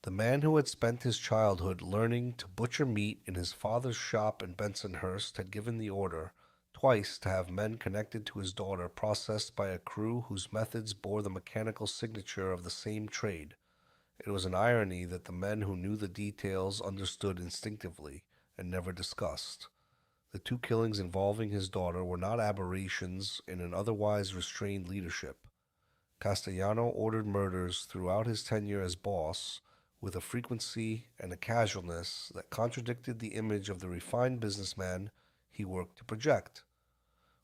S1: The man who had spent his childhood learning to butcher meat in his father's shop in Bensonhurst had given the order twice to have men connected to his daughter processed by a crew whose methods bore the mechanical signature of the same trade. It was an irony that the men who knew the details understood instinctively and never discussed. The two killings involving his daughter were not aberrations in an otherwise restrained leadership. Castellano ordered murders throughout his tenure as boss, with a frequency and a casualness that contradicted the image of the refined businessman he worked to project.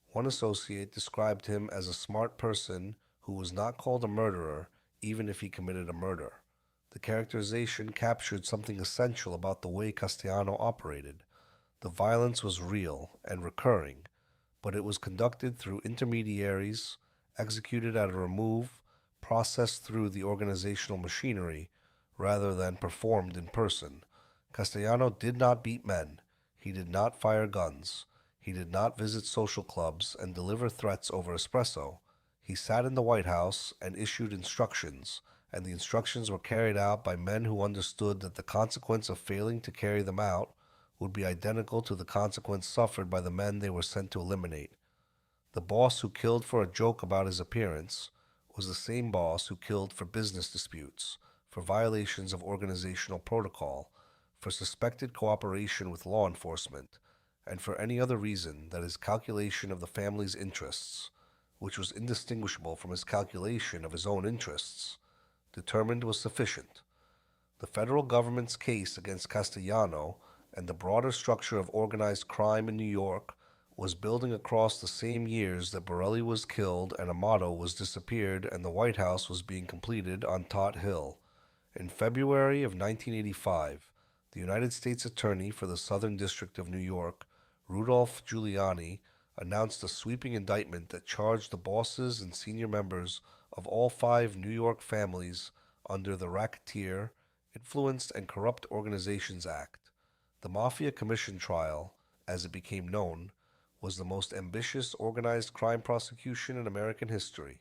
S1: One associate described him as a smart person who was not called a murderer even if he committed a murder. The characterization captured something essential about the way Castellano operated. The violence was real and recurring, but it was conducted through intermediaries, executed at a remove, processed through the organizational machinery, rather than performed in person. Castellano did not beat men. He did not fire guns. He did not visit social clubs and deliver threats over espresso. He sat in the White House and issued instructions, and the instructions were carried out by men who understood that the consequence of failing to carry them out would be identical to the consequence suffered by the men they were sent to eliminate. The boss who killed for a joke about his appearance was the same boss who killed for business disputes, for violations of organizational protocol, for suspected cooperation with law enforcement, and for any other reason that his calculation of the family's interests, which was indistinguishable from his calculation of his own interests, determined was sufficient. The federal government's case against Castellano and the broader structure of organized crime in New York was building across the same years that Borelli was killed and Amato was disappeared and the White House was being completed on Tot Hill. In February of 1985, the United States Attorney for the Southern District of New York, Rudolph Giuliani, announced a sweeping indictment that charged the bosses and senior members of all 5 New York families under the Racketeer, Influenced and Corrupt Organizations Act. The Mafia Commission trial, as it became known, was the most ambitious organized crime prosecution in American history.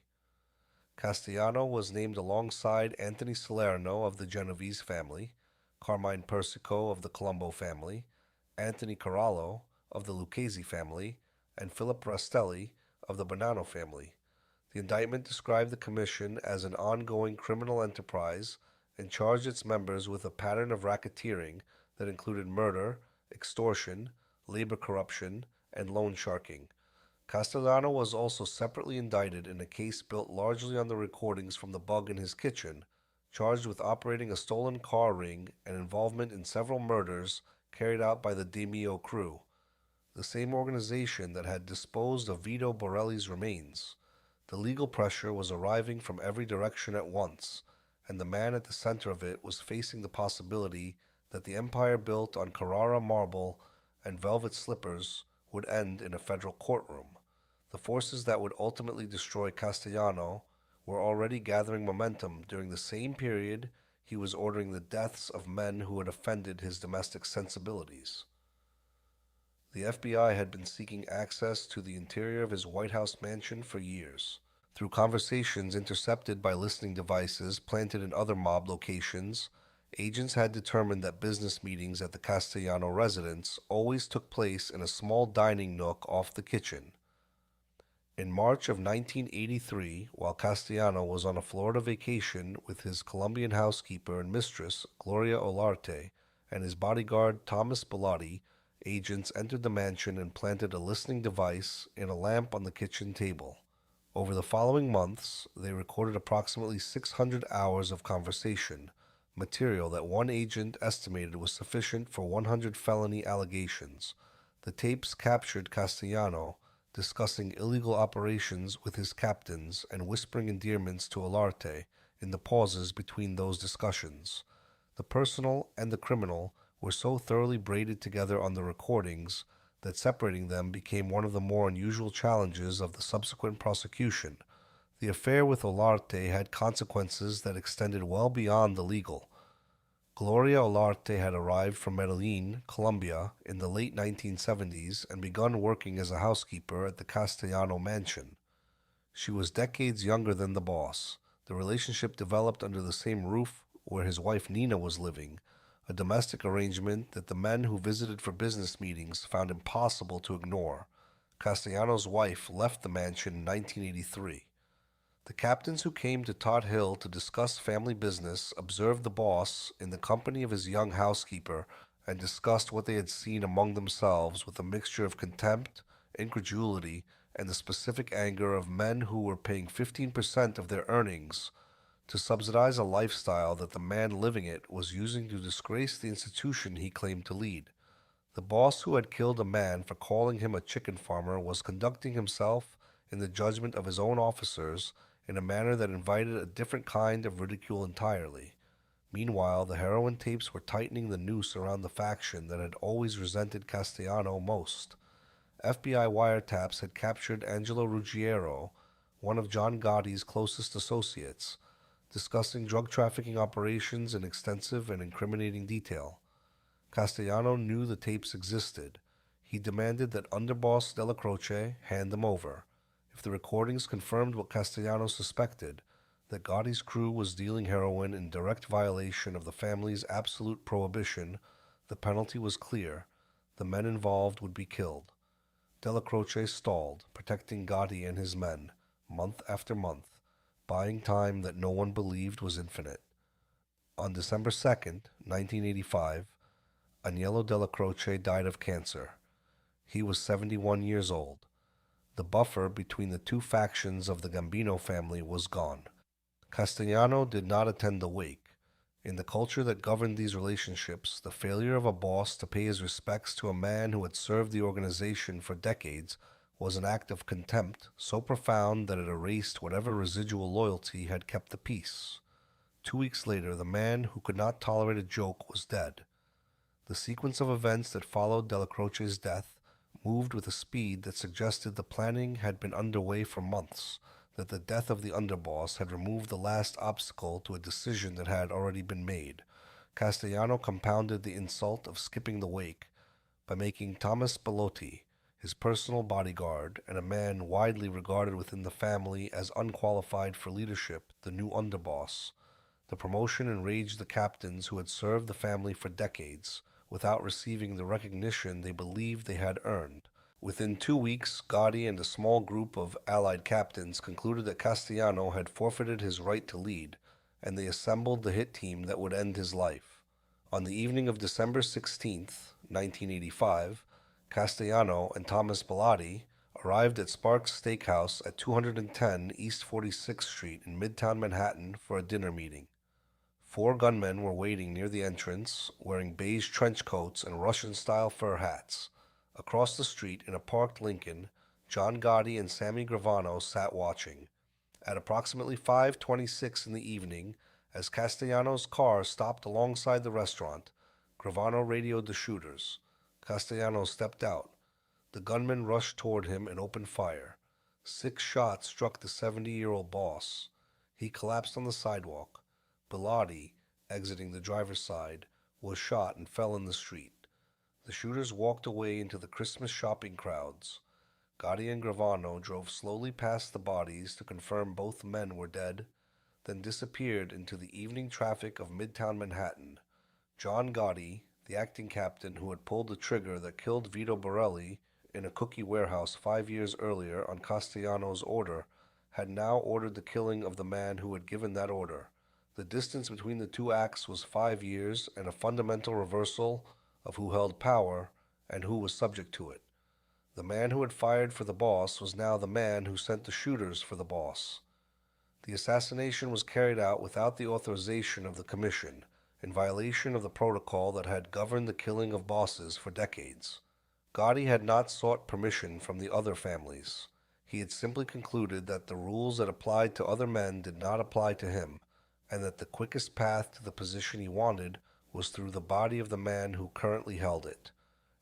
S1: Castellano was named alongside Anthony Salerno of the Genovese family, Carmine Persico of the Colombo family, Anthony Corallo of the Lucchese family, and Philip Rastelli of the Bonanno family. The indictment described the commission as an ongoing criminal enterprise and charged its members with a pattern of racketeering that included murder, extortion, labor corruption, and loan sharking. Castellano was also separately indicted in a case built largely on the recordings from the bug in his kitchen, charged with operating a stolen car ring and involvement in several murders carried out by the DeMeo crew, the same organization that had disposed of Vito Borelli's remains. The legal pressure was arriving from every direction at once, and the man at the center of it was facing the possibility that the empire built on Carrara marble and velvet slippers would end in a federal courtroom. The forces that would ultimately destroy Castellano were already gathering momentum during the same period he was ordering the deaths of men who had offended his domestic sensibilities. The FBI had been seeking access to the interior of his White House mansion for years. Through conversations intercepted by listening devices planted in other mob locations, agents had determined that business meetings at the Castellano residence always took place in a small dining nook off the kitchen. In March of 1983, while Castellano was on a Florida vacation with his Colombian housekeeper and mistress, Gloria Olarte, and his bodyguard, Thomas Bellotti, agents entered the mansion and planted a listening device in a lamp on the kitchen table. Over the following months, they recorded approximately 600 hours of conversation, material that one agent estimated was sufficient for 100 felony allegations. The tapes captured Castellano discussing illegal operations with his captains and whispering endearments to Olarte in the pauses between those discussions. The personal and the criminal were so thoroughly braided together on the recordings that separating them became one of the more unusual challenges of the subsequent prosecution. The affair with Olarte had consequences that extended well beyond the legal. Gloria Olarte had arrived from Medellin, Colombia, in the late 1970s and begun working as a housekeeper at the Castellano mansion. She was decades younger than the boss. The relationship developed under the same roof where his wife Nina was living, a domestic arrangement that the men who visited for business meetings found impossible to ignore. Castellano's wife left the mansion in 1983. The captains who came to Todd Hill to discuss family business observed the boss in the company of his young housekeeper and discussed what they had seen among themselves with a mixture of contempt, incredulity, and the specific anger of men who were paying 15% of their earnings to subsidize a lifestyle that the man living it was using to disgrace the institution he claimed to lead. The boss who had killed a man for calling him a chicken farmer was conducting himself, in the judgment of his own officers, in a manner that invited a different kind of ridicule entirely. Meanwhile, the heroin tapes were tightening the noose around the faction that had always resented Castellano most. FBI wiretaps had captured Angelo Ruggiero, one of John Gotti's closest associates, discussing drug trafficking operations in extensive and incriminating detail. Castellano knew the tapes existed. He demanded that underboss Della Croce hand them over. If the recordings confirmed what Castellano suspected, that Gotti's crew was dealing heroin in direct violation of the family's absolute prohibition, the penalty was clear. The men involved would be killed. Della Croce stalled, protecting Gotti and his men, month after month, buying time that no one believed was infinite. On December 2nd, 1985, Agnello Della Croce died of cancer. He was 71 years old. The buffer between the two factions of the Gambino family was gone. Castellano did not attend the wake. In the culture that governed these relationships, the failure of a boss to pay his respects to a man who had served the organization for decades was an act of contempt so profound that it erased whatever residual loyalty had kept the peace. 2 weeks later, the man who could not tolerate a joke was dead. The sequence of events that followed Della Croce's death moved with a speed that suggested the planning had been underway for months, that the death of the underboss had removed the last obstacle to a decision that had already been made. Castellano compounded the insult of skipping the wake by making Thomas Bellotti his personal bodyguard and a man widely regarded within the family as unqualified for leadership, the new underboss. The promotion enraged the captains who had served the family for decades, without receiving the recognition they believed they had earned. Within 2 weeks, Gotti and a small group of allied captains concluded that Castellano had forfeited his right to lead, and they assembled the hit team that would end his life. On the evening of December 16th, 1985, Castellano and Thomas Bellotti arrived at Sparks Steakhouse at 210 East 46th Street in Midtown Manhattan for a dinner meeting. 4 gunmen were waiting near the entrance, wearing beige trench coats and Russian-style fur hats. Across the street, in a parked Lincoln, John Gotti and Sammy Gravano sat watching. At approximately 5:26 in the evening, as Castellano's car stopped alongside the restaurant, Gravano radioed the shooters. Castellano stepped out. The gunmen rushed toward him and opened fire. 6 shots struck the 70-year-old boss. He collapsed on the sidewalk. Bellotti, exiting the driver's side, was shot and fell in the street. The shooters walked away into the Christmas shopping crowds. Gotti and Gravano drove slowly past the bodies to confirm both men were dead, then disappeared into the evening traffic of Midtown Manhattan. John Gotti, the acting captain who had pulled the trigger that killed Vito Borelli in a cookie warehouse 5 years earlier on Castellano's order, had now ordered the killing of the man who had given that order. The distance between the two acts was 5 years and a fundamental reversal of who held power and who was subject to it. The man who had fired for the boss was now the man who sent the shooters for the boss. The assassination was carried out without the authorization of the commission, in violation of the protocol that had governed the killing of bosses for decades. Gotti had not sought permission from the other families. He had simply concluded that the rules that applied to other men did not apply to him, and that the quickest path to the position he wanted was through the body of the man who currently held it.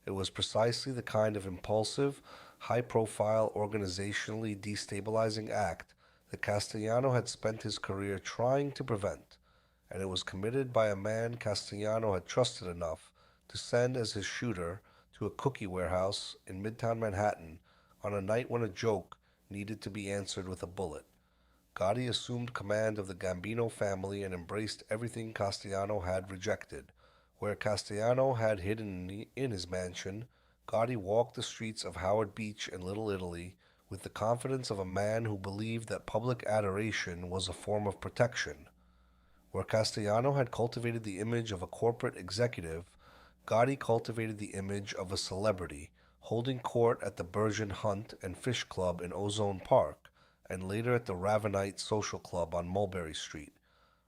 S1: It was precisely the kind of impulsive, high-profile, organizationally destabilizing act that Castellano had spent his career trying to prevent, and it was committed by a man Castellano had trusted enough to send as his shooter to a cookie warehouse in Midtown Manhattan on a night when a joke needed to be answered with a bullet. Gotti assumed command of the Gambino family and embraced everything Castellano had rejected. Where Castellano had hidden in his mansion, Gotti walked the streets of Howard Beach in Little Italy with the confidence of a man who believed that public adoration was a form of protection. Where Castellano had cultivated the image of a corporate executive, Gotti cultivated the image of a celebrity, holding court at the Bergen Hunt and Fish Club in Ozone Park, and later at the Ravenite Social Club on Mulberry Street,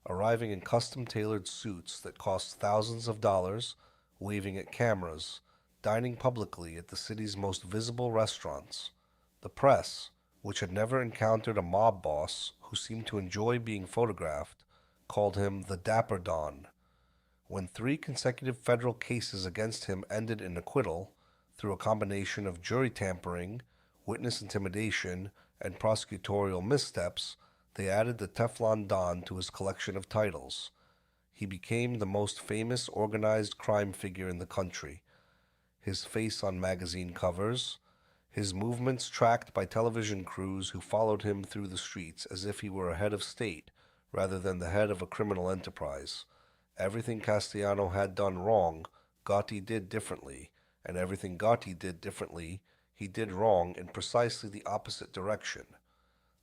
S1: arriving in custom-tailored suits that cost thousands of dollars, waving at cameras, dining publicly at the city's most visible restaurants. The press, which had never encountered a mob boss who seemed to enjoy being photographed, called him the Dapper Don. When 3 consecutive federal cases against him ended in acquittal, through a combination of jury tampering, witness intimidation, and prosecutorial missteps, they added the Teflon Don to his collection of titles. He became the most famous organized crime figure in the country. His face on magazine covers, his movements tracked by television crews who followed him through the streets as if he were a head of state rather than the head of a criminal enterprise. Everything Castellano had done wrong, Gotti did differently, and everything Gotti did differently, he did wrong in precisely the opposite direction.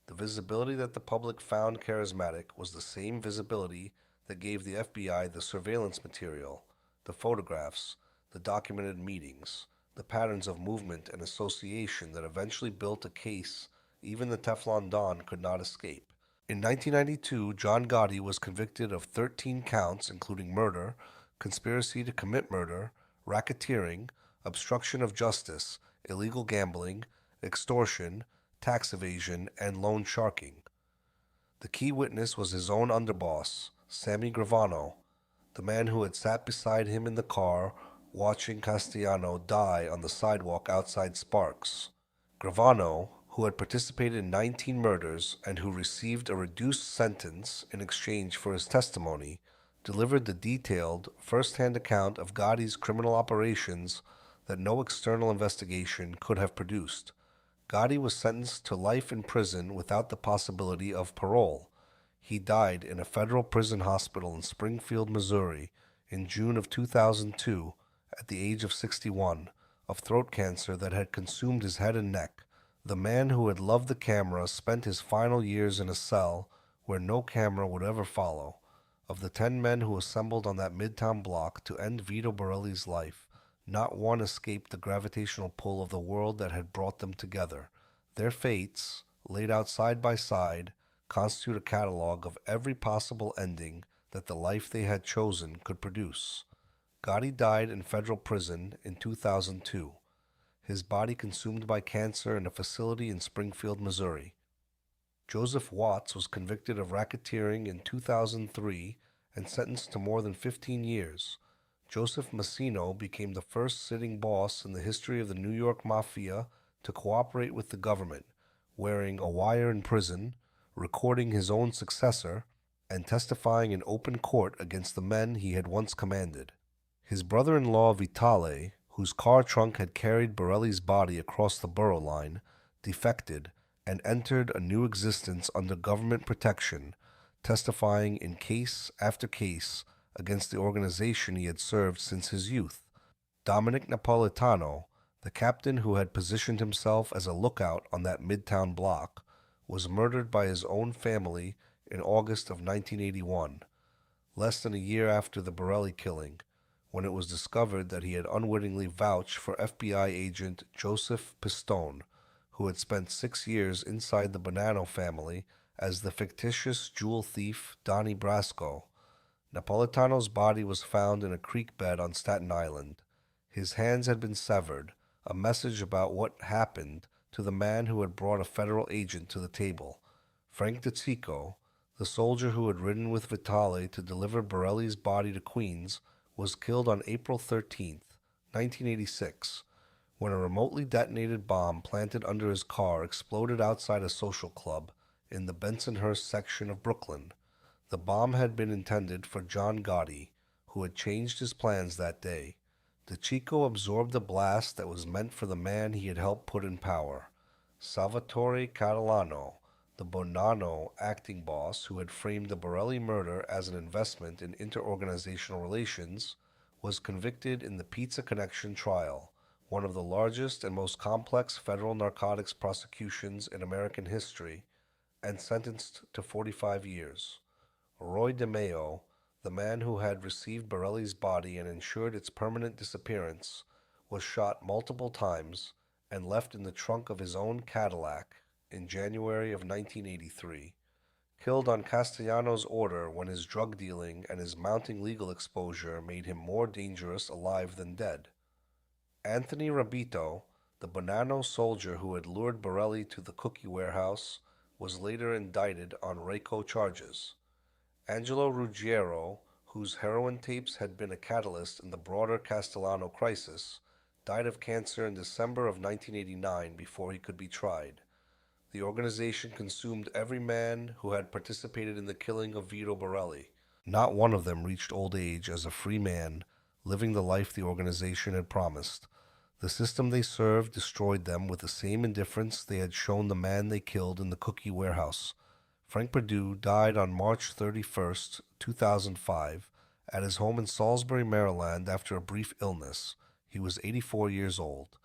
S1: The visibility that the public found charismatic was the same visibility that gave the FBI the surveillance material, the photographs, the documented meetings, the patterns of movement and association that eventually built a case even the Teflon Don could not escape. In 1992, John Gotti was convicted of 13 counts, including murder, conspiracy to commit murder, racketeering, obstruction of justice, illegal gambling, extortion, tax evasion, and loan sharking. The key witness was his own underboss, Sammy Gravano, the man who had sat beside him in the car watching Castellano die on the sidewalk outside Sparks. Gravano, who had participated in 19 murders and who received a reduced sentence in exchange for his testimony, delivered the detailed, first-hand account of Gotti's criminal operations that no external investigation could have produced. Gotti was sentenced to life in prison without the possibility of parole. He died in a federal prison hospital in Springfield, Missouri, in June of 2002, at the age of 61, of throat cancer that had consumed his head and neck. The man who had loved the camera spent his final years in a cell where no camera would ever follow. Of the 10 men who assembled on that Midtown block to end Vito Borelli's life, not one escaped the gravitational pull of the world that had brought them together. Their fates, laid out side by side, constitute a catalog of every possible ending that the life they had chosen could produce. Gotti died in federal prison in 2002, his body consumed by cancer in a facility in Springfield, Missouri. Joseph Watts was convicted of racketeering in 2003 and sentenced to more than 15 years. Joseph Massino became the first sitting boss in the history of the New York Mafia to cooperate with the government, wearing a wire in prison, recording his own successor, and testifying in open court against the men he had once commanded. His brother-in-law Vitale, whose car trunk had carried Borelli's body across the borough line, defected and entered a new existence under government protection, testifying in case after case against the organization he had served since his youth. Dominic Napolitano, the captain who had positioned himself as a lookout on that Midtown block, was murdered by his own family in August of 1981, less than a year after the Borelli killing, when it was discovered that he had unwittingly vouched for FBI agent Joseph Pistone, who had spent 6 years inside the Bonanno family as the fictitious jewel thief Donnie Brasco. Napolitano's body was found in a creek bed on Staten Island. His hands had been severed, a message about what happened to the man who had brought a federal agent to the table. Frank Perdue, the soldier who had ridden with Vitale to deliver Borelli's body to Queens, was killed on April 13, 1986, when a remotely detonated bomb planted under his car exploded outside a social club in the Bensonhurst section of Brooklyn. The bomb had been intended for John Gotti, who had changed his plans that day. The Chico absorbed the blast that was meant for the man he had helped put in power. Salvatore Castellano, the Bonanno acting boss who had framed the Borelli murder as an investment in interorganizational relations, was convicted in the Pizza Connection trial, one of the largest and most complex federal narcotics prosecutions in American history, and sentenced to 45 years. Roy DeMeo, the man who had received Borelli's body and ensured its permanent disappearance, was shot multiple times and left in the trunk of his own Cadillac in January of 1983, killed on Castellano's order when his drug dealing and his mounting legal exposure made him more dangerous alive than dead. Anthony Rabito, the Bonanno soldier who had lured Borelli to the cookie warehouse, was later indicted on RICO charges. Angelo Ruggiero, whose heroin tapes had been a catalyst in the broader Castellano crisis, died of cancer in December of 1989 before he could be tried. The organization consumed every man who had participated in the killing of Vito Borelli. Not one of them reached old age as a free man, living the life the organization had promised. The system they served destroyed them with the same indifference they had shown the man they killed in the cookie warehouse. Frank Perdue died on March 31st, 2005, at his home in Salisbury, Maryland, after a brief illness. He was 84 years old.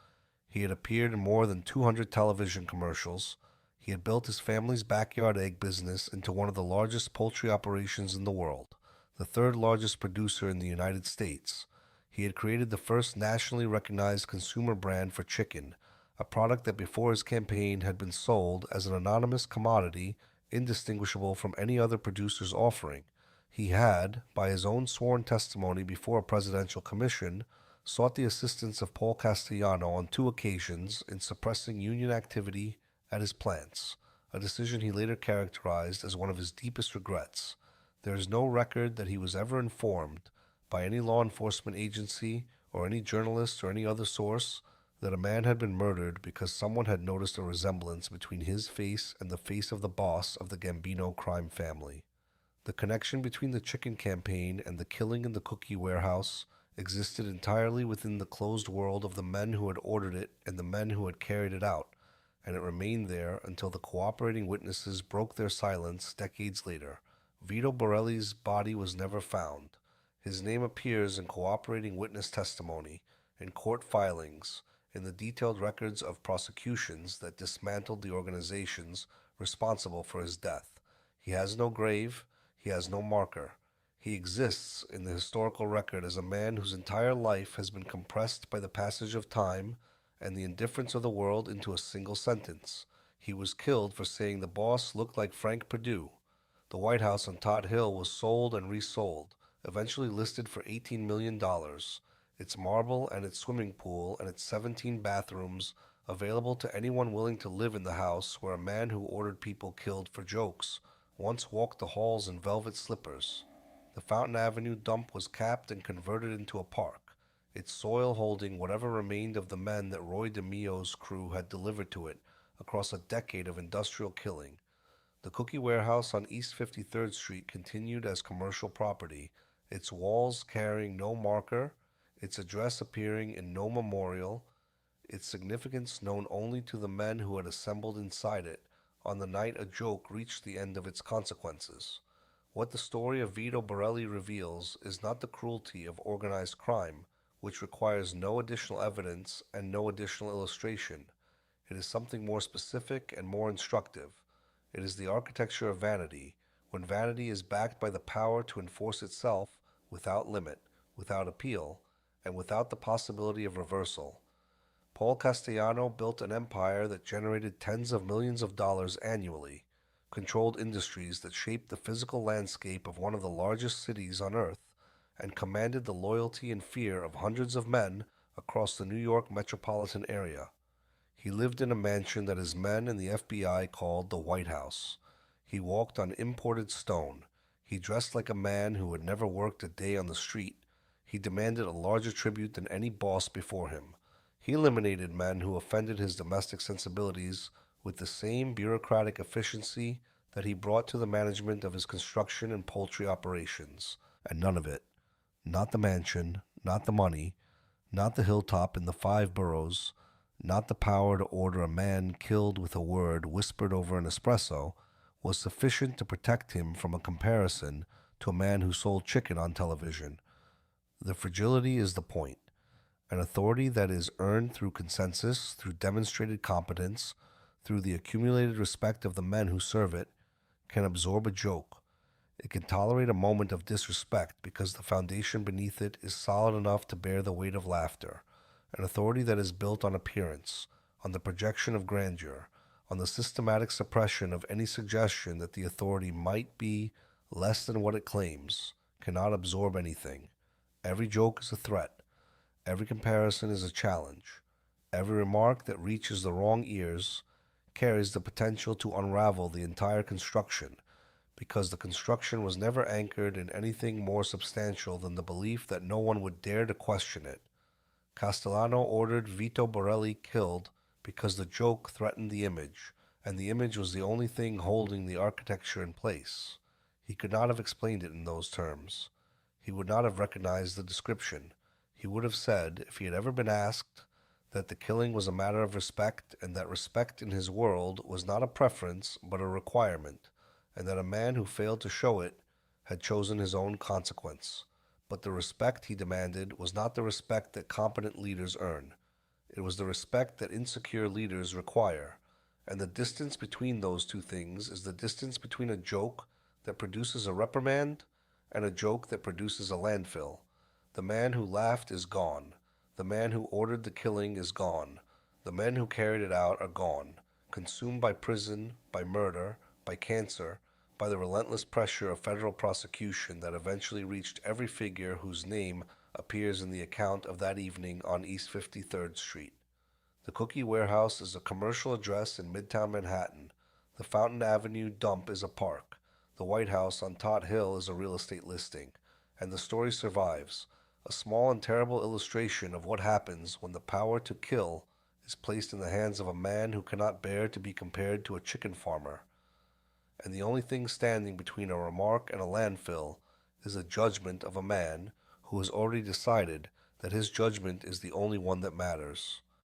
S1: He had appeared in more than 200 television commercials. He had built his family's backyard egg business into one of the largest poultry operations in the world, the third largest producer in the United States. He had created the first nationally recognized consumer brand for chicken, a product that before his campaign had been sold as an anonymous commodity indistinguishable from any other producer's offering. He had, by his own sworn testimony before a presidential commission, sought the assistance of Paul Castellano on 2 occasions in suppressing union activity at his plants, a decision he later characterized as one of his deepest regrets. There is no record that he was ever informed by any law enforcement agency or any journalist or any other source that a man had been murdered because someone had noticed a resemblance between his face and the face of the boss of the Gambino crime family. The connection between the chicken campaign and the killing in the cookie warehouse existed entirely within the closed world of the men who had ordered it and the men who had carried it out, and it remained there until the cooperating witnesses broke their silence decades later. Vito Borelli's body was never found. His name appears in cooperating witness testimony, in court filings, in the detailed records of prosecutions that dismantled the organizations responsible for his death. He has no grave, he has no marker. He exists in the historical record as a man whose entire life has been compressed by the passage of time and the indifference of the world into a single sentence. He was killed for saying the boss looked like Frank Perdue. The White House on Todd Hill was sold and resold, eventually listed for $18 million. Its marble and its swimming pool and its 17 bathrooms available to anyone willing to live in the house where a man who ordered people killed for jokes once walked the halls in velvet slippers. The Fountain Avenue dump was capped and converted into a park, its soil holding whatever remained of the men that Roy DeMeo's crew had delivered to it across a decade of industrial killing. The cookie warehouse on East 53rd Street continued as commercial property, its walls carrying no marker, its address appearing in no memorial, its significance known only to the men who had assembled inside it on the night a joke reached the end of its consequences. What the story of Vito Borelli reveals is not the cruelty of organized crime, which requires no additional evidence and no additional illustration. It is something more specific and more instructive. It is the architecture of vanity, when vanity is backed by the power to enforce itself without limit, without appeal, and without the possibility of reversal. Paul Castellano built an empire that generated tens of millions of dollars annually, controlled industries that shaped the physical landscape of one of the largest cities on earth, and commanded the loyalty and fear of hundreds of men across the New York metropolitan area. He lived in a mansion that his men and the FBI called the White House. He walked on imported stone. He dressed like a man who had never worked a day on the street. He demanded a larger tribute than any boss before him. He eliminated men who offended his domestic sensibilities with the same bureaucratic efficiency that he brought to the management of his construction and poultry operations, and none of it. Not the mansion, not the money, not the hilltop in the 5 boroughs, not the power to order a man killed with a word whispered over an espresso, was sufficient to protect him from a comparison to a man who sold chicken on television. The fragility is the point. An authority that is earned through consensus, through demonstrated competence, through the accumulated respect of the men who serve it, can absorb a joke. It can tolerate a moment of disrespect because the foundation beneath it is solid enough to bear the weight of laughter. An authority that is built on appearance, on the projection of grandeur, on the systematic suppression of any suggestion that the authority might be less than what it claims, cannot absorb anything. Every joke is a threat. Every comparison is a challenge. Every remark that reaches the wrong ears carries the potential to unravel the entire construction, because the construction was never anchored in anything more substantial than the belief that no one would dare to question it. Castellano ordered Vito Borelli killed because the joke threatened the image, and the image was the only thing holding the architecture in place. He could not have explained it in those terms. He would not have recognized the description. He would have said, if he had ever been asked, that the killing was a matter of respect, and that respect in his world was not a preference but a requirement, and that a man who failed to show it had chosen his own consequence. But the respect he demanded was not the respect that competent leaders earn. It was the respect that insecure leaders require, and the distance between those two things is the distance between a joke that produces a reprimand and a joke that produces a landfill. The man who laughed is gone. The man who ordered the killing is gone. The men who carried it out are gone, consumed by prison, by murder, by cancer, by the relentless pressure of federal prosecution that eventually reached every figure whose name appears in the account of that evening on East 53rd Street. The Cookie Warehouse is a commercial address in Midtown Manhattan. The Fountain Avenue dump is a park. The White House on Tot Hill is a real estate listing. And the story survives, a small and terrible illustration of what happens when the power to kill is placed in the hands of a man who cannot bear to be compared to a chicken farmer. And the only thing standing between a remark and a landfill is the judgment of a man who has already decided that his judgment is the only one that matters.